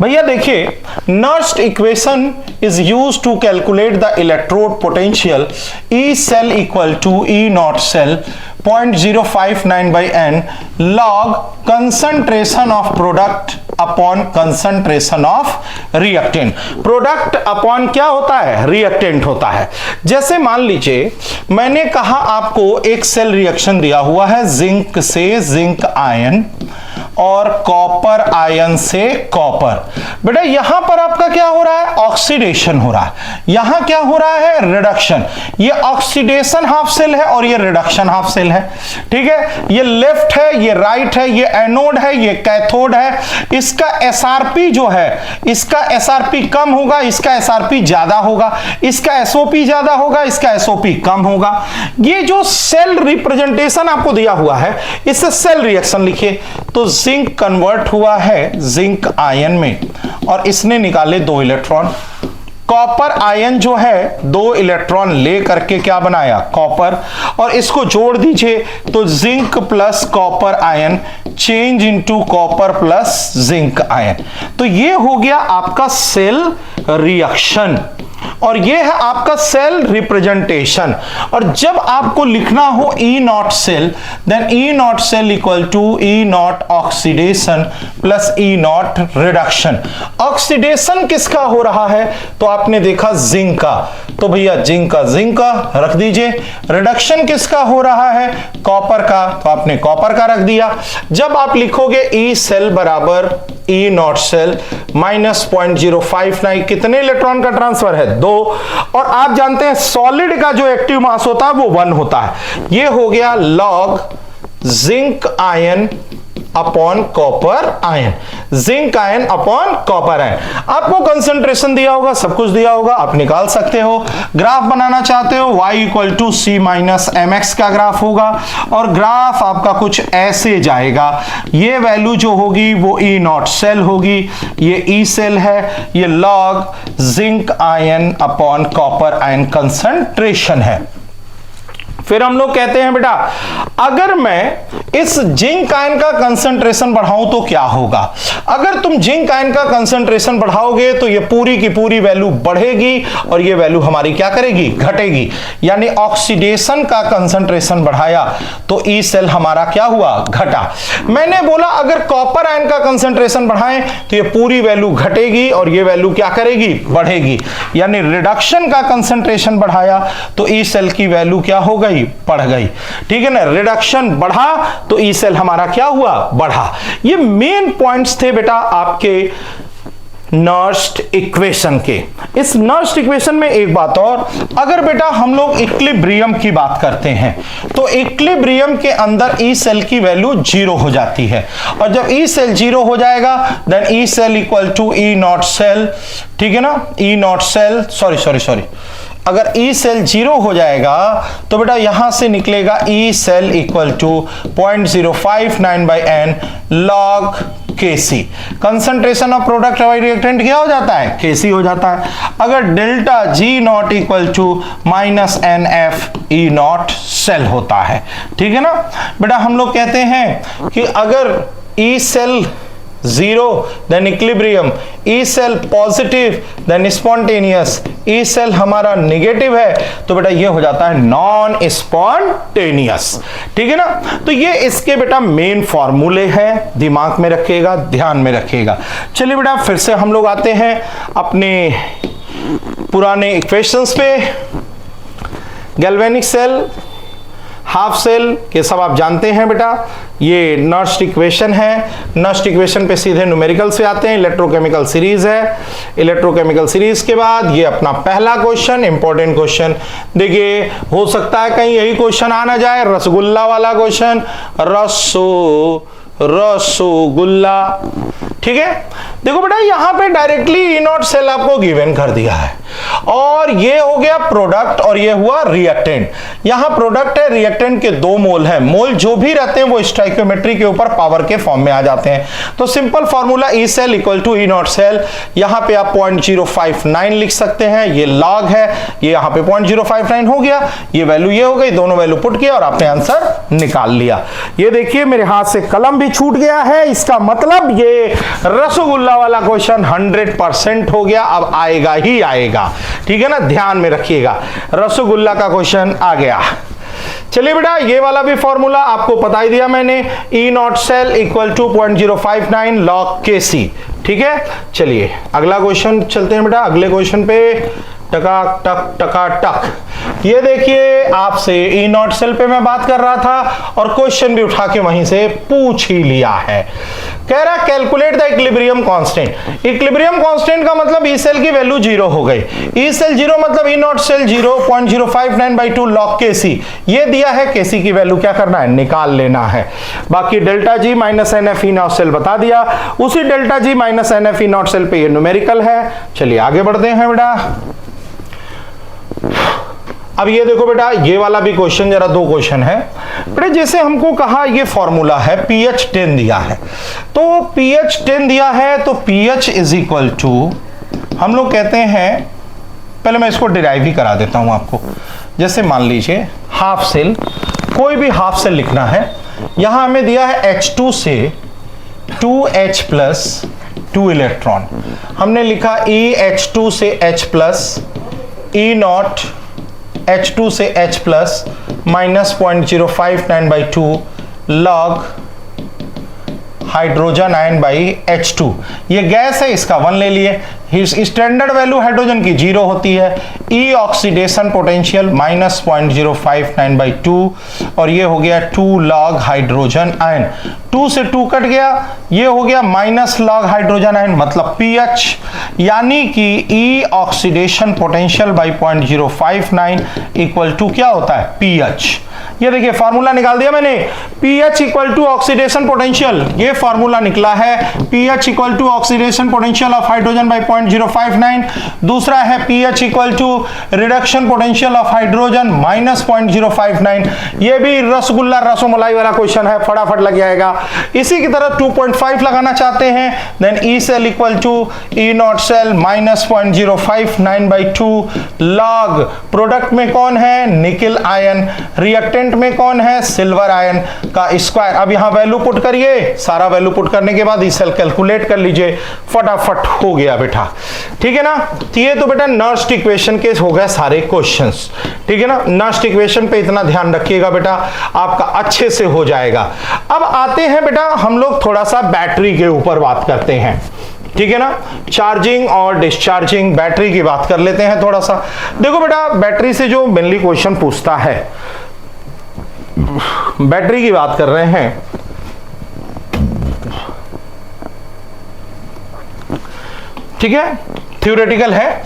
भैया देखिए, Nernst equation is used to calculate the electrode potential E cell equal to E naught cell 0.059 by n log concentration of product upon concentration of reactant. Product upon क्या होता है, रिएक्टेंट होता है। जैसे मान लीजिए मैंने कहा आपको एक सेल रिएक्शन दिया हुआ है, जिंक से जिंक आयन और कॉपर आयन से कॉपर। बेटा यहां पर आपका क्या हो रहा है, ऑक्सीडेशन हो रहा है, यहां क्या हो रहा है, रिडक्शन। ये ऑक्सीडेशन हाफ सेल है और ये रिडक्शन हाफ सेल है, ठीक है। ये लेफ्ट है, ये राइट है, ये एनोड है, ये कैथोड है। इसका एसआरपी जो है, इसका एसआरपी कम होगा, इसका एसआरपी ज्यादा होगा, इसका एसओपी ज्यादा होगा, इसका एसओपी कम होगा। ये जो सेल रिप्रेजेंटेशन आपको दिया हुआ है, इससे सेल रिएक्शन लिखिए। तो जिंक कन्वर्ट हुआ है जिंक आयन में और इसने निकाले 2 इलेक्ट्रॉन। कॉपर आयन जो है 2 इलेक्ट्रॉन ले करके क्या बनाया, कॉपर, और इसको जोड़ दीजिए तो zinc plus copper ion change into copper plus zinc ion. तो ये हो गया आपका सेल रिएक्शन और ये है आपका सेल रिप्रेजेंटेशन। और जब आपको लिखना हो E naught cell, then E naught cell equal to E naught oxidation plus E naught reduction. Oxidation किसका हो रहा है, तो आपने देखा जिंक का, तो भैया जिंक का रख दीजिए। रिडक्शन किसका हो रहा है, कॉपर का, तो आपने कॉपर का रख दिया। जब आप लिखोगे ई सेल बराबर ई नॉट सेल माइनस 0.059, कितने इलेक्ट्रॉन का ट्रांसफर है, 2। और आप जानते हैं सॉलिड का जो एक्टिव मास होता है वो 1 होता है। ये हो गया log zinc ion upon copper ion, zinc ion upon copper ion. आपको कंसंट्रेशन दिया होगा, सब कुछ दिया होगा, आप निकाल सकते हो। ग्राफ बनाना चाहते हो, y equal to C minus M X का ग्राफ होगा और ग्राफ आपका कुछ ऐसे जाएगा। ये वैल्यू जो होगी वो ई नॉट सेल होगी, ये ई सेल है, ये log zinc ion upon copper ion concentration है। फिर हम लोग कहते हैं बेटा, अगर मैं इस जिंक आयन का कंसंट्रेशन बढ़ाऊं तो क्या होगा। अगर तुम जिंक आयन का कंसंट्रेशन बढ़ाओगे तो ये पूरी की पूरी वैल्यू बढ़ेगी और ये वैल्यू हमारी क्या करेगी, घटेगी। यानी ऑक्सीडेशन का कंसंट्रेशन बढ़ाया तो ई सेल हमारा क्या हुआ, घटा। मैंने बोला अगर कॉपर आयन का कंसंट्रेशन बढ़ाएं तो ये पूरी वैल्यू घटेगी और ये वैल्यू क्या करेगी, बढ़ेगी। यानी रिडक्शन का कंसंट्रेशन बढ़ाया तो ई सेल की वैल्यू क्या हो गई, बढ़ गई, ठीक है ना। रिडक्शन बढ़ा तो ई सेल हमारा क्या हुआ, बढ़ा। ये मेन पॉइंट्स थे बेटा आपके नर्स्ट इक्वेशन के। इस नर्स्ट इक्वेशन में एक बात और, अगर बेटा हम लोग इक्विलिब्रियम की बात करते हैं तो इक्विलिब्रियम के अंदर ई सेल की वैल्यू 0 हो जाती है और जब ई सेल 0 हो जाएगा then E cell equal to E naught cell, ठीक है ना। ई नॉट सेल सॉरी अगर ई सेल 0 हो जाएगा तो बेटा यहां से निकलेगा E cell equal to 0.059 by n log Kc। Concentration of product by reactant क्या हो जाता है, Kc हो जाता है। अगर delta G naught equal to minus n F E naught cell होता है, ठीक है ना। बेटा हम लोग कहते हैं कि अगर E cell zero then equilibrium, E cell positive then spontaneous, E cell हमारा नेगेटिव है तो बेटा ये हो जाता है नॉन स्पॉन्टेनियस। ठीक है ना, तो ये इसके बेटा मेन फॉर्मूले हैं, दिमाग में रखिएगा, ध्यान में रखिएगा। चलिए बेटा फिर से हम लोग आते हैं अपने पुराने इक्वेशंस पे। गैल्वेनिक सेल, हाफ सेल के सब आप जानते हैं बेटा, ये नर्स्ट इक्वेशन है। नर्स्ट इक्वेशन पे सीधे न्यूमेरिकल से आते हैं, इलेक्ट्रोकेमिकल सीरीज है। इलेक्ट्रोकेमिकल सीरीज के बाद ये अपना पहला क्वेश्चन, इंपॉर्टेंट क्वेश्चन। देखिए हो सकता है कहीं यही क्वेश्चन आ ना जाए, रसगुल्ला वाला क्वेश्चन, रसगुल्ला। ठीक है, देखो बेटा यहां पे डायरेक्टली ई नॉट सेल आपको गिवन कर दिया है और ये हो गया प्रोडक्ट और ये हुआ रिएक्टेंट। यहां प्रोडक्ट है, रिएक्टेंट के दो मोल है, मोल जो भी रहते हैं वो स्टोइकियोमेट्री के ऊपर पावर के फॉर्म में आ जाते हैं। तो simple formula E cell equal to E naught cell, यहां पे आप 0.059 लिख सकते हैं, ये लॉग है, ये यहां पे 0.059 हो गया, ये वैल्यू ये हो गई, दोनों वैल्यू पुट किया और आपने आंसर निकाल लिया। ये देखिए मेरे हाथ से कलम भी छूट गया है, इसका मतलब ये रसगुल्ला वाला क्वेश्चन 100% हो गया, अब आएगा ही आएगा। ठीक है ना, ध्यान में रखिएगा, रसगुल्ला का क्वेश्चन आ गया। चलिए बेटा ये वाला भी फॉर्मूला आपको बता ही दिया मैंने, E naught cell equal to 0.059 log K C. ठीक है, चलिए अगला क्वेश्चन चलते हैं बेटा, अगले क्वेश्चन पे टका टक टका टक। ये देखिए आपसे ई नॉट सेल पे मैं बात कर रहा था और क्वेश्चन भी उठा के वहीं से पूछ ही लिया है। कह रहा calculate the equilibrium constant. Equilibrium constant का मतलब ई सेल की वैल्यू 0 हो गई, ई सेल 0 मतलब E naught cell 0.059/2 log K सी। ये दिया है, के सी की वैल्यू क्या करना है, निकाल लेना है। बाकी delta G minus n F E naught cell बता दिया, उसी delta G minus n F E naught cell पे ये न्यूमेरिकल है। चलिए आगे बढ़ते हैं बेटा। अब ये देखो बेटा ये वाला भी क्वेश्चन, जरा दो क्वेश्चन है बेटा। जैसे हमको कहा ये फॉर्मूला है, pH 10 दिया है, तो pH 10 दिया है तो pH इज इक्वल टू, हम लोग कहते हैं, पहले मैं इसको डिराइव ही करा देता हूं आपको। जैसे मान लीजिए हाफ सेल, कोई भी हाफ सेल लिखना है, यहां हमें दिया है H2 से 2H प्लस 2 इलेक्ट्रॉन, हमने लिखा EH2 से H plus, E not H2 से H plus minus 0.059/2 log hydrogen ion by H2। ये गैस है, इसका 1 ले लिए। स्टैंडर्ड वैल्यू हाइड्रोजन की 0 होती है, ई ऑक्सीडेशन पोटेंशियल माइनस 0.059/2 और ये हो गया 2 लॉग हाइड्रोजन आयन। 2 से 2 कट गया, ये हो गया माइनस लॉग हाइड्रोजन आयन, मतलब pH, यानी कि E oxidation potential by 0.059 equal to क्या होता है, pH। ये देखिए फॉर्मूला निकाल दिया मैंने, pH equal to oxidation potential, ये फॉर्मूला निकला है, pH equal to oxidation potential of hydrogen by 0.059। दूसरा है pH equal to reduction potential of hydrogen minus 0.059। ये भी रसगुल्ला रसोमलाई वाला क्वेश्चन है, फटाफट लग जाएगा। इसी की तरह 2.5 लगाना चाहते हैं, then E cell equal to E naught cell minus 0.059/2 log, product में कौन है, निकिल आयन, रिएक्टेंट में कौन है, सिल्वर आयन का स्क्वायर। अब यहां वैल्यू पुट करिए, सारा वैल्यू पुट करने के बाद ई सेल कैलकुलेट कर लीजिए, फटाफट हो गया बेटा। ठीक है ना, तो ये तो बेटा नर्स्ट इक्वेशन के हो गए सारे क्वेश्चंस। ठीक है ना, नर्स्ट इक्वेशन पे इतना ध्यान रखिएगा बेटा, आपका अच्छे से हो जाएगा। अब आते हैं बेटा हम लोग थोड़ा सा बैटरी के ऊपर बात करते हैं। ठीक है ना, चार्जिंग और डिस्चार्जिंग, बैटरी की बात कर लेते हैं थोड़ा सा। देखो बेटा बैटरी से जो मेनली क्वेश्चन पूछता है, बैटरी की बात कर रहे हैं, ठीक है, थ्योरेटिकल है।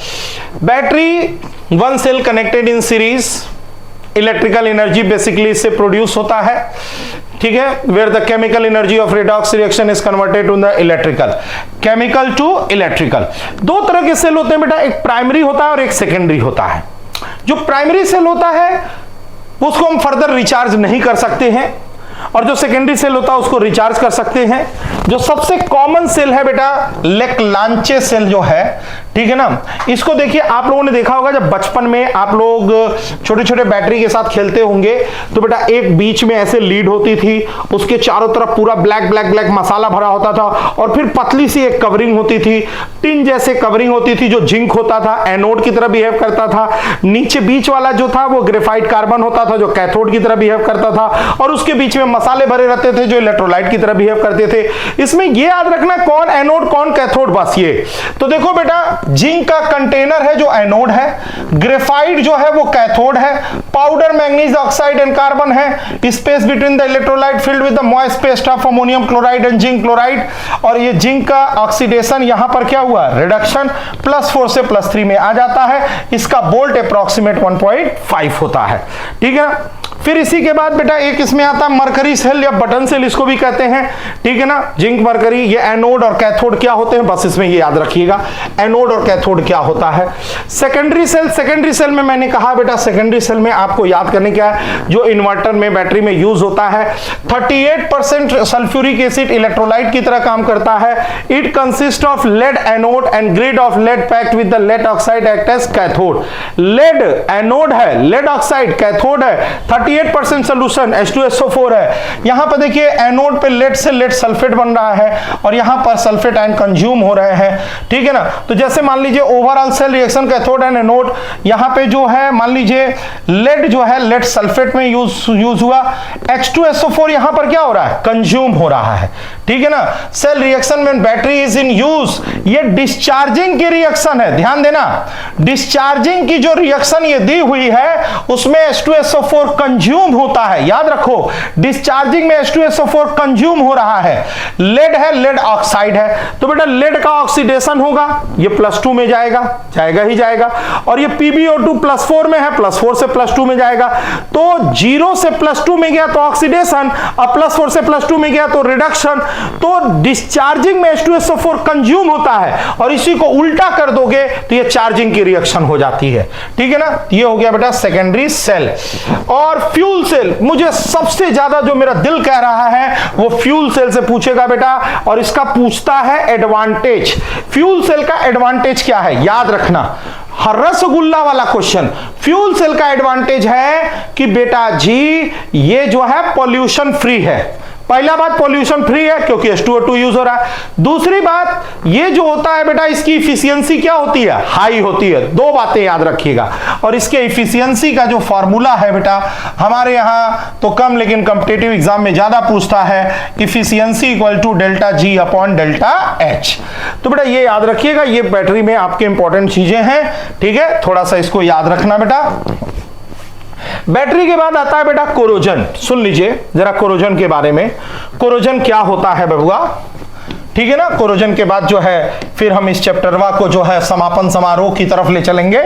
Battery 1 cell connected in series, electrical energy basically इससे प्रोड्यूस होता है। ठीक है, where the chemical energy of redox reaction is converted to the electrical, chemical to electrical. दो तरह के सेल होते हैं बेटा, एक प्राइमरी होता है और एक सेकेंडरी होता है। जो प्राइमरी सेल होता है उसको हम फर्दर रिचार्ज नहीं कर सकते हैं, और जो सेकेंडरी सेल होता है उसको रिचार्ज कर सकते हैं। जो सबसे कॉमन सेल है बेटा लेक्लांचे सेल जो है, ठीक है ना, इसको देखिए आप लोगों ने देखा होगा जब बचपन में आप लोग छोटे छोटे बैटरी के साथ खेलते होंगे तो बेटा एक बीच में ऐसे लीड होती थी, उसके चारों तरफ पूरा ब्लैक ब्लैक ब्लैक मसाला भरा होता था और फिर पतली सी एक कवरिंग होती थी, टिन जैसे कवरिंग होती थी जो जिंक होता था, एनोड की तरह बिहेव करता था। नीचे बीच वाला जो था वो ग्रेफाइट कार्बन होता था जो कैथोड की तरह बिहेव करता था, और उसके बीच में मसाले भरे रहते थे जो इलेक्ट्रोलाइट की तरह बिहेव करते थे। इसमें ये याद रखना कौन एनोड कौन कैथोड, बस ये। तो देखो बेटा जिंक का कंटेनर है जो एनोड है, ग्रेफाइट जो है वो कैथोड है, powder manganese oxide and carbon है, space between the electrolyte filled with the moist paste of ammonium chloride and zinc chloride. और ये जिंक का ऑक्सीडेशन यहां पर क्या हुआ, रिडक्शन, +4 से +3 में आ जाता है। इसका बोल्ट अप्रॉक्सीमेट 1.5 होता है, ठीक है ना। फिर इसी के बाद बेटा एक इसमें आता है मरकरी सेल या बटन सेल इसको भी कहते हैं, ठीक है ना। जिंक मरकरी, ये एनोड और कैथोड क्या होते हैं, बस इसमें ये याद रखिएगा एनोड और कैथोड क्या होता है। सेकेंडरी सेल, सेकेंडरी सेल में मैंने कहा बेटा सेकेंडरी सेल में आपको याद करने क्या है, जो इन्वर्टर में बैटरी में यूज होता है। 38% सल्फ्यूरिक एसिड इलेक्ट्रोलाइट की तरह काम करता है। It consist of lead anode and grid of lead packed with the lead oxide act as cathode. Lead anode है, लेड ऑक्साइड कैथोड है, 38% सोल्यूशन H2SO4 है। यहां पर देखिए एनोड पे लेड से लेड सल्फेट बन रहा है और यहां पर सल्फेट आयन कंज्यूम हो रहे हैं, ठीक है ना। तो जैसे मान लीजिए overall cell reaction cathode and anode, यहां पे जो है मान लीजिए लेड जो है लेड सल्फेट में यूज हुआ, H2SO4 यहां पर क्या हो रहा है, कंज्यूम हो रहा है, ठीक है ना। सेल रिएक्शन में बैटरी इज इन यूज, ये डिस्चार्जिंग की रिएक्शन है, ध्यान देना डिस्चार्जिंग की जो रिएक्शन ये दी हुई है उसमें H2SO4 कंज्यूम होता है। याद रखो डिस्चार्जिंग में H2SO4 कंज्यूम हो रहा है। लेड है, लेड ऑक्साइड है, तो बेटा लेड का ऑक्सीडेशन होगा, ये +2 में जाएगा, जाएगा ही जाएगा। और ये PbO2 +4 में है, +4 से +2 में जाएगा। तो 0 से +2 में गया तो ऑक्सीडेशन, अब +4 से +2 में गया तो रिडक्शन। तो डिस्चार्जिंग में H2SO4 कंज्यूम होता है और इसी को उल्टा कर दोगे तो ये चार्जिंग की रिएक्शन हो जाती है, ठीक है ना। ये हो गया बेटा सेकेंडरी सेल। और फ्यूल सेल, मुझे सबसे ज्यादा जो मेरा दिल कह रहा है वो फ्यूल सेल से पूछेगा बेटा, और इसका पूछता है एडवांटेज। फ्यूल सेल का एडवांटेज क्या है, याद रखना, हर रसगुल्ला वाला क्वेश्चन। फ्यूल सेल का एडवांटेज है कि बेटा जी ये जो है पॉल्यूशन फ्री है। पहला बात पॉल्यूशन फ्री है क्योंकि H2O2 यूज हो रहा है। दूसरी बात ये जो होता है बेटा इसकी इफिशियंसी क्या होती है, हाई होती है। दो बातें याद रखिएगा। और इसके इफिशियंसी का जो फॉर्मूला है बेटा हमारे यहाँ तो कम लेकिन कॉम्पिटिटिव एग्जाम में ज्यादा पूछता है, इफिशियंसी इक्वल टू ΔG/ΔH। तो बेटा ये याद रखिएगा, ये बैटरी में आपके इंपॉर्टेंट चीजें हैं, ठीक है, थोड़ा सा इसको याद रखना बेटा। बैटरी के बाद आता है बेटा कोरोजन। सुन लीजिए जरा कोरोजन के बारे में, कोरोजन क्या होता है बबुआ, ठीक है ना। कोरोजन के बाद जो है फिर हम इस चैप्टरवा को जो है समापन समारोह की तरफ ले चलेंगे।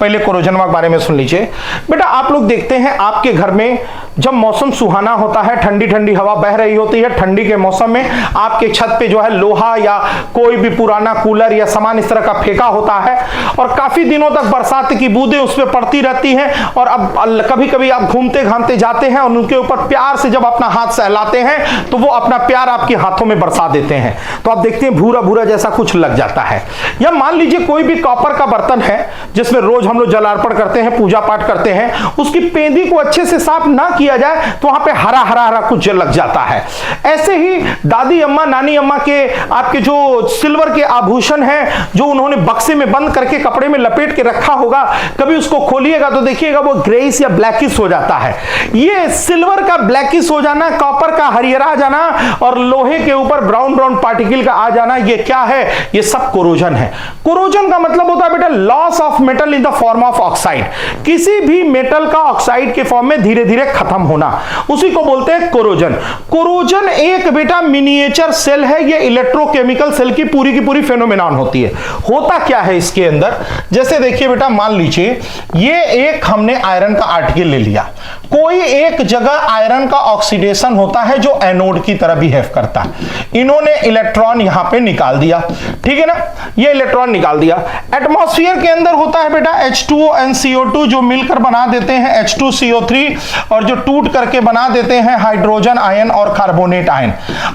पहले कोरोजन के बारे में सुन लीजिए बेटा। आप लोग देखते हैं आपके घर में जब मौसम सुहाना होता है, ठंडी ठंडी हवा बह रही होती है, ठंडी के मौसम में आपके छत पे जो है लोहा या कोई भी पुराना कूलर या सामान इस तरह का फेंका होता है और काफी दिनों तक बरसात की बूंदें उस पर पड़ती रहती हैं। और अब कभी कभी आप घूमते घामते जाते हैं और उनके ऊपर प्यार से जब अपना हाथ सहलाते हैं तो वो अपना प्यार आपके हाथों में बरसा देते हैं, तो आप देखते हैं भूरा भूरा जैसा कुछ लग जाता है। या मान लीजिए कोई भी कॉपर का बर्तन है जिसमें रोज हम लोग जलार्पण करते हैं, पूजा पाठ करते हैं, उसकी पेंदी को अच्छे से साफ ना किया जाए तो वहां पे हरा हरा हरा कुछ लग जाता है। ऐसे ही दादी अम्मा नानी अम्मा के आपके जो सिल्वर के आभूषण हैं जो उन्होंने बक्से में बंद करके कपड़े में लपेट के रखा होगा, कभी उसको खोलिएगा तो देखिएगा वो ग्रेइश या ब्लैकिश हो जाता है। ये सिल्वर का ब्लैकिश हो जाना, कॉपर का हरिहरा जाना और लोहे के ऊपर ब्राउन ब्राउन पार्टिकल का आ जाना, ये क्या है, ये सब कोरोजन है। कोरोजन का मतलब होता है बेटा loss of metal in the form of oxide, किसी भी मेटल का ऑक्साइड के फॉर्म में धीरे धीरे खत्म होना, उसी को बोलते हैं कोरोजन। कोरोजन एक बेटा मिनिएचर सेल है, ये इलेक्ट्रोकेमिकल सेल की पूरी फेनोमेनॉन होती है। होता क्या है इसके अंदर, जैसे देखिए बेटा मान लीजिए ये एक हमने आयरन का आर्टिकल ले लिया, कोई एक जगह आयरन का ऑक्सीडेशन होता है जो एनोड की तरह बिहेव करता है। इन्होंने इलेक्ट्रॉन यहां पे निकाल दिया, ठीक है ना, ये इलेक्ट्रॉन निकाल दिया। एटमॉस्फेयर के अंदर होता होता है बेटा H2O and CO2 जो मिलकर बना देते हैं H2CO3 और जो टूट करके बना देते हैं हाइड्रोजन आयन और कार्बोनेट आयन।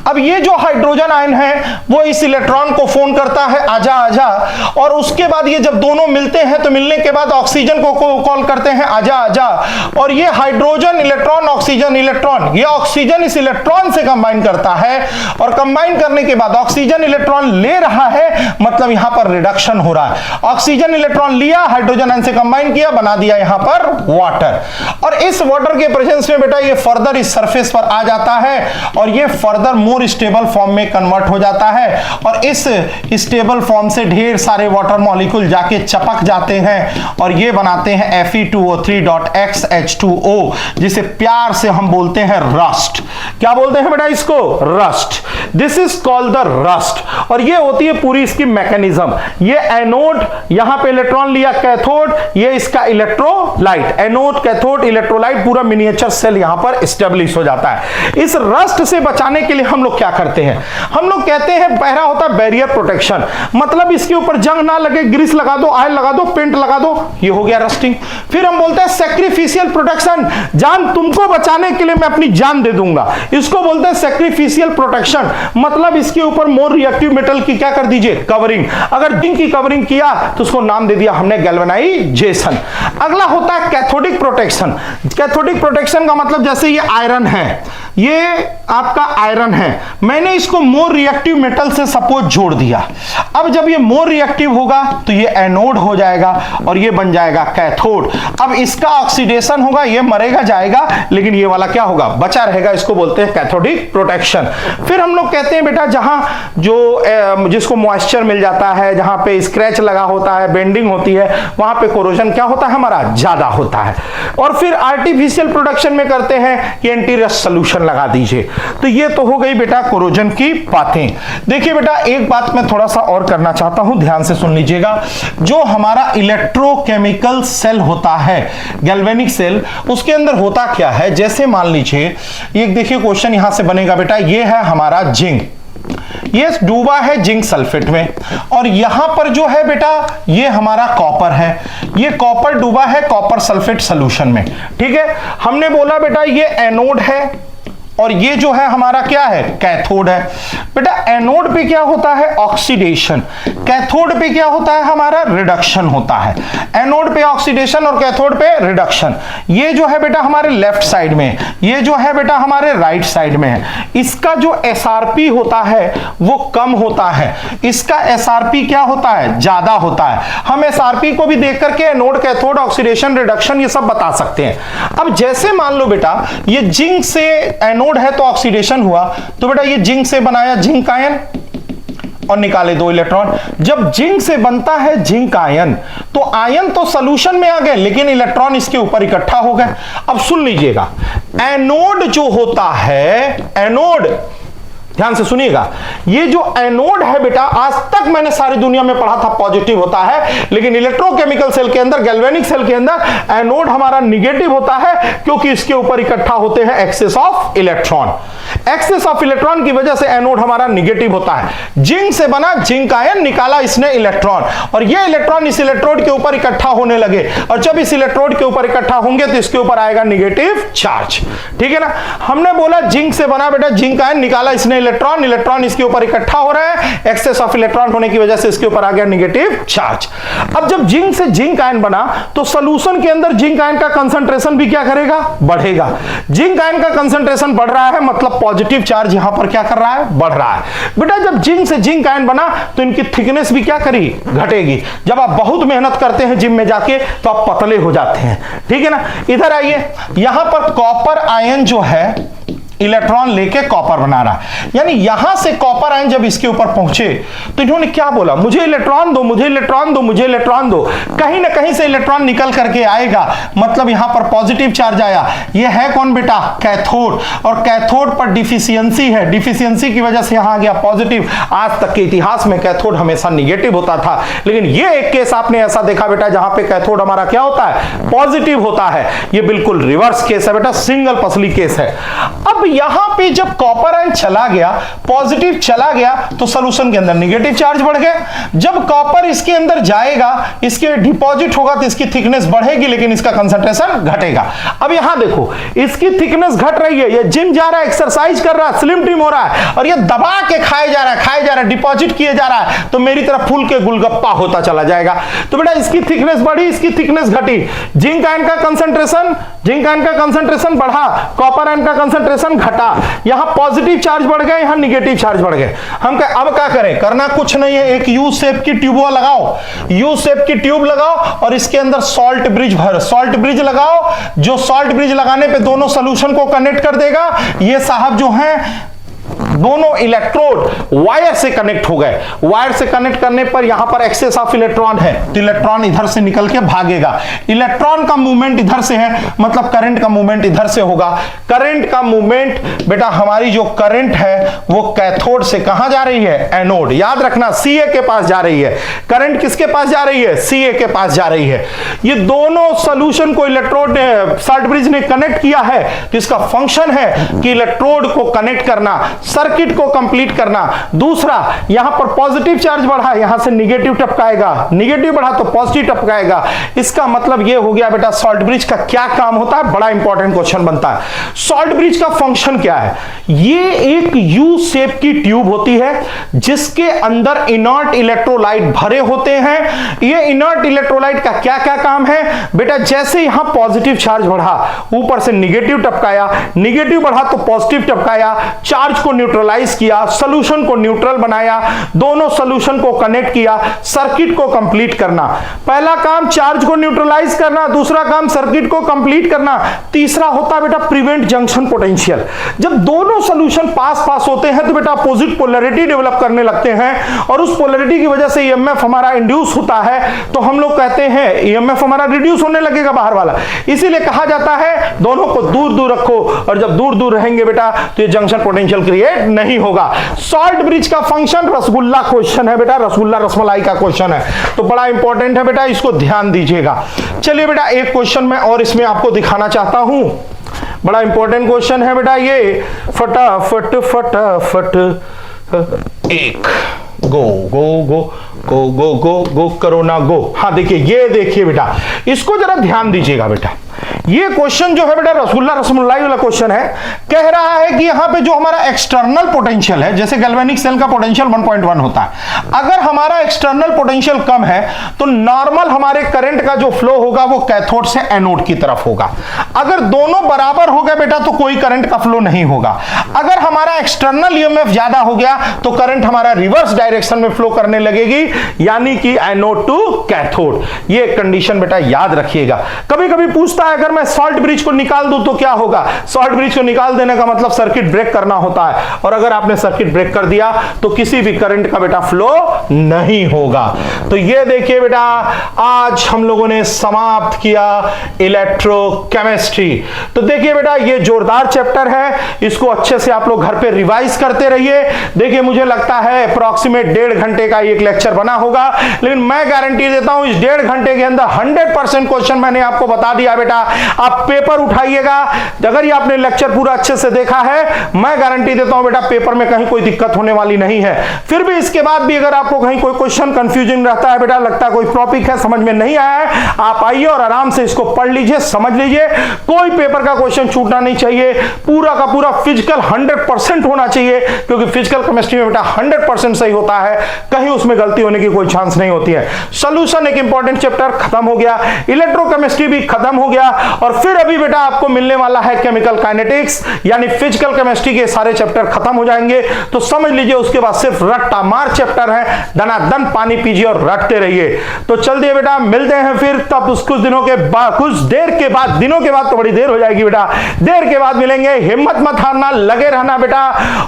अब ये जो हाइड्रोजन आयन है वो इस इलेक्ट्रॉन को फोन करता है आजा आजा, और उसके बाद ये जब दोनों मिलते हैं तो मिलने के बाद ऑक्सीजन को कॉल करते हैं आजा आजा, और ये हाइड्रोजन इलेक्ट्रॉन ऑक्सीजन इलेक्ट्रॉन, ये ऑक्सीजन इस इलेक्ट्रॉन से कंबाइन करता है, और कंबाइन करने के बाद ऑक्सीजन इलेक्ट्रॉन ले रहा है, मतलब यहां पर रिडक्शन हो रहा है। ऑक्सीजन इलेक्ट्रॉन लिया, हाइड्रोजन आयन से कंबाइन किया, बना दिया यहां पर वाटर, और इस वाटर के प्रेजेंस में बेटा ये फर्दर इस सरफेस पर आ जाता है और ये फर्दर मोर स्टेबल फॉर्म में कन्वर्ट हो जाता है, और इस स्टेबल फॉर्म से ढेर सारे वाटर मॉलिक्यूल जाके चपक जाते हैं और ये बनाते हैं Fe2O3.XH2O, जिसे प्यार से हम बोलते हैं रस्ट। क्या बोलते हैं बेटा इसको? Rust. This is called the rust, और ये होती है पूरी इसकी मैकेनिज्म। ये एनोड, यहां पे इलेक्ट्रॉन लिया, कैथोड, ये इसका इलेक्ट्रोलाइट, एनोड कैथोड इलेक्ट्रोलाइट, पूरा मिनिएचर सेल यहां पर एस्टेब्लिश हो जाता है। इस रस्ट से बचाने के लिए हम लोग क्या करते हैं? हम लोग कहते हैं पहला होता है बैरियर प्रोटेक्शन, मतलब इसके ऊपर जंग ना लगे, ग्रीस लगा दो, ऑयल लगा दो, पेंट लगा दो, ये हो गया रस्टिंग। फिर हम बोलते हैं सैक्रिफिशियल प्रोटेक्शन, जान तुमको बचाने के लिए मैं अपनी जान दे दूंगा, इसको बोलते हैं सैक्रिफिशियल प्रोटेक्शन, मतलब इसके ऊपर मोर रिएक्टिव मेटल की क्या कर दीजिए? कवरिंग। अगर जिंक की कवरिंग किया तो उसको नाम दे दिया हमने गैल्वेनाइजेशन। अगला होता है कैथोडिक प्रोटेक्शन। कैथोडिक प्रोटेक्शन का मतलब जैसे ये आयरन है, ये आपका आयरन है, मैंने इसको मोर रिएक्टिव मेटल से सपोज जोड़ दिया, अब जब ये मोर रिएक्टिव होगा तो ये एनोड हो जाएगा और ये बन जाएगा कैथोड। अब इसका ऑक्सीडेशन होगा, ये मरेगा जाएगा, लेकिन ये वाला क्या होगा? बचा रहेगा, इसको बोलते हैं कैथोडिक प्रोटेक्शन। फिर हम लोग कहते हैं बेटा जहां जो जिसको मॉइस्चर मिल जाता है, जहां पे स्क्रैच लगा होता है, बेंडिंग होती है, वहां पे कोरोजन क्या होता है हमारा? ज्यादा होता है। और फिर आर्टिफिशियल प्रोटेक्शन में करते हैं कि एंटी रस्ट सोल्यूशन लगा दीजिए। तो ये तो हो गई बेटा कोरोजन की बातें। देखिए बेटा एक बात मैं थोड़ा सा और करना चाहता हूं, ध्यान से सुन लीजिएगा। जो हमारा इलेक्ट्रोकेमिकल सेल होता है, गैल्वेनिक सेल, उसके अंदर होता क्या है? जैसे मान लीजिए एक देखिए क्वेश्चन यहां से बनेगा बेटा, ये है हमारा जिंक, ये डूबा है जिंक सल्फेट में, और यहां पर जो है बेटा ये हमारा कॉपर है, ये कॉपर डूबा है कॉपर सल्फेट सॉल्यूशन में। ठीक है, हमने बोला बेटा ये एनोड है और ये जो है हमारा क्या है? कैथोड है। बेटा एनोड पे क्या होता है? ऑक्सीडेशन। कैथोड पे क्या होता है हमारा? रिडक्शन होता है। एनोड पे ऑक्सीडेशन और कैथोड पे रिडक्शन। ये जो है बेटा हमारे लेफ्ट साइड में, ये जो है बेटा हमारे राइट साइड में है। इसका जो एसआरपी होता है वो कम होता है, इसका एसआरपी क्या होता है? ज्यादा होता है। हम एसआरपी को भी देख करके एनोड, कैथोड, ऑक्सीडेशन, रिडक्शन ये सब बता सकते हैं। अब जैसे मान लो बेटा ये जिंक से एनोड है तो ऑक्सीडेशन हुआ, तो बेटा ये जिंक से बनाया जिंक आयन और निकाले 2 इलेक्ट्रॉन। जब जिंक से बनता है जिंक आयन तो आयन तो सॉल्यूशन में आ गए, लेकिन इलेक्ट्रॉन इसके ऊपर इकट्ठा हो गए। अब सुन लीजिएगा, एनोड जो होता है, एनोड ध्यान से सुनिएगा, ये जो एनोड है बेटा आज तक मैंने सारी दुनिया में पढ़ा था पॉजिटिव होता है, लेकिन इलेक्ट्रोकेमिकल सेल के अंदर, गैल्वेनिक सेल के अंदर एनोड हमारा निगेटिव होता है, क्योंकि इसके ऊपर इकट्ठा होते हैं excess of electron. Excess of electron की वजह से एनोड हमारा निगेटिव होता है। जिंक से बना जिंक आयन, निकाला इसने इलेक्ट्रॉन, और ये इलेक्ट्रॉन इस इलेक्ट्रोड के ऊपर इकट्ठा होने लगे, और जब इस इलेक्ट्रोड के ऊपर इकट्ठा होंगे तो इसके ऊपर आएगा निगेटिव चार्ज। ठीक है ना, हमने बोला जिंक से बना बेटा जिंक आयन, निकाला इसने इलेक्ट्रॉन, इलेक्ट्रॉन इसके ऊपर इकट्ठा हो रहा है, एक्सेस ऑफ इलेक्ट्रॉन होने की वजह से इसके ऊपर आ गया नेगेटिव चार्ज। अब जब जिंक से जिंक आयन बना तो सॉल्यूशन के अंदर जिंक आयन का कंसंट्रेशन भी क्या करेगा? बढ़ेगा। जिंक आयन का कंसंट्रेशन बढ़ रहा है, मतलब पॉजिटिव चार्ज यहां पर क्या कर रहा है? बढ़ रहा है। बेटा जब जिंक से जिंक आयन बना तो इनकी थिकनेस भी क्या करी? घटेगी। जब आप बहुत मेहनत करते हैं जिम में जाके तो आप पतले हो जाते हैं। ठीक है ना, इधर आइए, यहां पर कॉपर आयन जो है इलेक्ट्रॉन लेके कॉपर बना रहा है, यानी यहां से कॉपर आयन जब इसके ऊपर पहुंचे तो इन्होंने क्या बोला? मुझे इलेक्ट्रॉन दो, मुझे इलेक्ट्रॉन दो, मुझे इलेक्ट्रॉन दो। कहीं ना कहीं से इलेक्ट्रॉन निकल करके आएगा, मतलब यहां पर पॉजिटिव चार्ज आया। ये है कौन बेटा? कैथोड, और कैथोड पर डिफिशियंसी है, डिफिशियंसी की वजह से यहां आ गया पॉजिटिव। आज तक के इतिहास में कैथोड हमेशा निगेटिव होता था, लेकिन ये एक केस आपने ऐसा देखा बेटा जहां पे कैथोड हमारा क्या होता है? पॉजिटिव होता है। ये बिल्कुल रिवर्स केस है बेटा, सिंगल पसली केस है। अब यहां पे जब कॉपर आयन चला गया, पॉजिटिव चला गया, तो सॉल्यूशन के अंदर नेगेटिव चार्ज बढ़ गया। जब कॉपर इसके अंदर जाएगा, इसके डिपॉजिट होगा, तो इसकी थिकनेस बढ़ेगी लेकिन इसका कंसंट्रेशन घटेगा। अब यहां देखो, इसकी थिकनेस घट रही है, ये जिम जा रहा है, एक्सरसाइज कर रहा है, स्लिम ट्रिम हो रहा है, और ये दबा के खाए जा रहा है, डिपॉजिट किए जा रहा है, तो मेरी तरफ फूल के गुलगप्पा होता चला जाएगा। तो बेटा इसकी थिकनेस बढ़ी, इसकी थिकनेस घटी, जिंक आयन का कंसंट्रेशन बढ़ा, कॉपर आयन का कंसंट्रेशन घटा, यहां पॉजिटिव चार्ज बढ़ गए, यहां नेगेटिव चार्ज बढ़ गए। हम अब क्या करें? करना कुछ नहीं है, एक यू शेप की ट्यूब लगाओ, यू शेप की ट्यूब लगाओ और इसके अंदर सॉल्ट ब्रिज लगाओ। जो सॉल्ट ब्रिज लगाने पे दोनों सॉल्यूशन को कनेक्ट कर देगा। ये साहब जो हैं दोनों इलेक्ट्रोड वायर से कनेक्ट हो गए। वायर से कनेक्ट करने पर यहां पर एक्सेस ऑफ इलेक्ट्रॉन है, तो इलेक्ट्रॉन इधर से निकल के भागेगा। इलेक्ट्रॉन का मूवमेंट इधर से है, मतलब करंट का मूवमेंट इधर से होगा। करंट का मूवमेंट बेटा, हमारी जो करंट है वो कैथोड से कहां जा रही है? एनोड। याद रखना, सीए के पास जा रही है। करंट किसके पास जा रही है? सीए के पास जा रही है। ये दोनों सॉल्यूशन को इलेक्ट्रोड ने, सॉल्ट ब्रिज ने कनेक्ट किया है, तो इसका फंक्शन है कि इलेक्ट्रोड को कनेक्ट करना, सर्किट को कंप्लीट करना। दूसरा, यहां पर पॉजिटिव चार्ज बढ़ा, यहां से निगेटिव टपकाएगा, निगेटिव बढ़ा तो पॉजिटिव टपकाएगा। इसका मतलब यह हो गया बेटा, सॉल्ट ब्रिज का क्या काम होता है? बड़ा इंपॉर्टेंट क्वेश्चन बनता है। सॉल्ट ब्रिज का फंक्शन क्या है? ये एक यू शेप की ट्यूब होती है जिसके अंदर इनर्ट इलेक्ट्रोलाइट भरे होते हैं। ये इनर्ट इलेक्ट्रोलाइट का क्या क्या काम है बेटा? जैसे यहां पॉजिटिव चार्ज बढ़ा, ऊपर से निगेटिव टपकाया, निगेटिव बढ़ा तो पॉजिटिव टपकाया, चार्ज को न्यूट्रलाइज किया, सॉल्यूशन को न्यूट्रल बनाया, दोनों सॉल्यूशन को कनेक्ट किया, सर्किट को कंप्लीट करना। पहला काम चार्ज को न्यूट्रलाइज करना, दूसरा काम सर्किट को कंप्लीट करना, तीसरा होता है बेटा प्रिवेंट जंक्शन पोटेंशियल। जब दोनों सॉल्यूशन पास होते हैं तो बेटा अपोजिट पोलैरिटी डेवलप करने लगते हैं और उस पोलैरिटी की वजह से ईएमएफ हमारा इंड्यूस होता है, तो हम लोग कहते हैं ईएमएफ हमारा रिड्यूस होने लगेगा बाहर वाला। इसीलिए कहा जाता है दोनों को दूर दूर रखो, और जब दूर दूर रहेंगे बेटा तो ये जंक्शन पोटेंशियल क्रिएट नहीं होगा। सॉल्ट ब्रिज का फंक्शन रसगुल्ला क्वेश्चन है बेटा, रसगुल्ला रसमलाई का क्वेश्चन है, तो बड़ा इंपॉर्टेंट है बेटा, इसको ध्यान दीजिएगा। चलिए बेटा एक क्वेश्चन मैं और इसमें आपको दिखाना चाहता हूं, बड़ा इंपॉर्टेंट क्वेश्चन है बेटा ये। फटाफट एक गो गो गो गो गो गो गो करो ना गो। हाँ देखिए, ये देखिए बेटा, इसको जरा ध्यान दीजिएगा बेटा। ये क्वेश्चन जो है बेटा रसगुल्ला रसमलाई वाला क्वेश्चन है, कह रहा है कि यहां पे जो हमारा एक्सटर्नल पोटेंशियल है, जैसे गैल्वेनिक सेल का पोटेंशियल 1.1 होता है, अगर हमारा एक्सटर्नल पोटेंशियल कम है तो नॉर्मल हमारे करंट का जो फ्लो होगा वो कैथोड से एनोड की तरफ होगा। अगर दोनों बराबर हो गए बेटा तो कोई करंट का फ्लो नहीं होगा। अगर हमारा एक्सटर्नल ईएमएफ ज्यादा हो गया तो करंट हमारा रिवर्स डायरेक्शन में फ्लो करने लगेगी, यानी कि एनोड टू कैथोड। ये कंडीशन बेटा याद रखिएगा। कभी कभी पूछता है अगर मैं सॉल्ट ब्रिज को निकाल दूं तो क्या होगा? सॉल्ट ब्रिज को निकाल देने का मतलब सर्किट ब्रेक करना होता है, और अगर आपने सर्किट ब्रेक कर दिया तो किसी भी करंट का बेटा फ्लो नहीं होगा। तो ये देखिए बेटा, आज हम लोगों ने समाप्त किया इलेक्ट्रोकेमिस्ट्री। तो देखिए बेटा, ये जोरदार चैप्टर है, इसको अच्छे से आप लोग घर पे रिवाइज करते रहिए। देखिए मुझे लगता है अप्रॉक्सीमेट 1.5 घंटे का एक लेक्चर बना होगा, लेकिन मैं गारंटी देता हूं इस 1.5 घंटे के अंदर 100% क्वेश्चन मैंने आपको बता दिया बेटा। आप पेपर उठाइएगा, अगर ये आपने लेक्चर पूरा अच्छे से देखा है, मैं गारंटी देता हूं बेटा पेपर में कहीं कोई दिक्कत होने वाली नहीं है। फिर भी इसके बाद भी अगर आपको कहीं कोई क्वेश्चन कंफ्यूजिंग रहता है बेटा, लगता है कोई टॉपिक है समझ में नहीं आया है, आप आइए और आराम से इसको पढ़ लीजिए, समझ लीजिए। कोई पेपर का क्वेश्चन छूटना नहीं चाहिए, पूरा का पूरा फिजिकल 100% होना चाहिए, क्योंकि फिजिकल केमिस्ट्री में बेटा 100% सही होता है, कहीं उसमें गलती होने की कोई चांस नहीं होती है। सॉल्यूशन एक इंपॉर्टेंट चैप्टर खत्म हो गया, इलेक्ट्रोकेमिस्ट्री भी खत्म हो गया, और फिर अभी बेटा आपको मिलने वाला है केमिकल काइनेटिक्स, यानी फिजिकल केमिस्ट्री के सारे चैप्टर खत्म हो जाएंगे। तो समझ लीजिए उसके बाद सिर्फ रट्टा मार चैप्टर है, दनादन पानी पीजिए और रटते रहिए। तो चल दिए बेटा, मिलते हैं फिर तब कुछ दिनों के बाद, कुछ देर के बाद, दिनों के बाद तो बड़ी देर हो जाएगी बेटा, देर के बाद मिलेंगे। हिम्मत मत हारना, लगे रहना बेटा,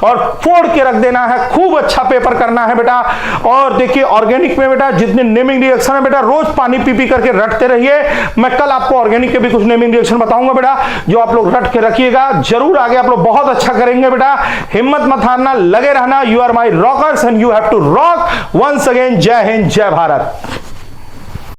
और फोड़ के रख देना है, खूब अच्छा पेपर करना है बेटा। और देखिए ऑर्गेनिक में बेटा जितने नेमिंग रिएक्शन है बेटा, रोज पानी पी पी करके रटते रहिए। मैं कल आपको ऑर्गेनिक के भी कुछ नेमिंग रिएक्शन बताऊंगा बेटा, जो आप लोग रट के रखिएगा, जरूर आगे आप लोग बहुत अच्छा करेंगे बेटा। हिम्मत मत हारना, लगे रहना। You are my rockers and you have to rock. Once again जय हिंद, जय भारत।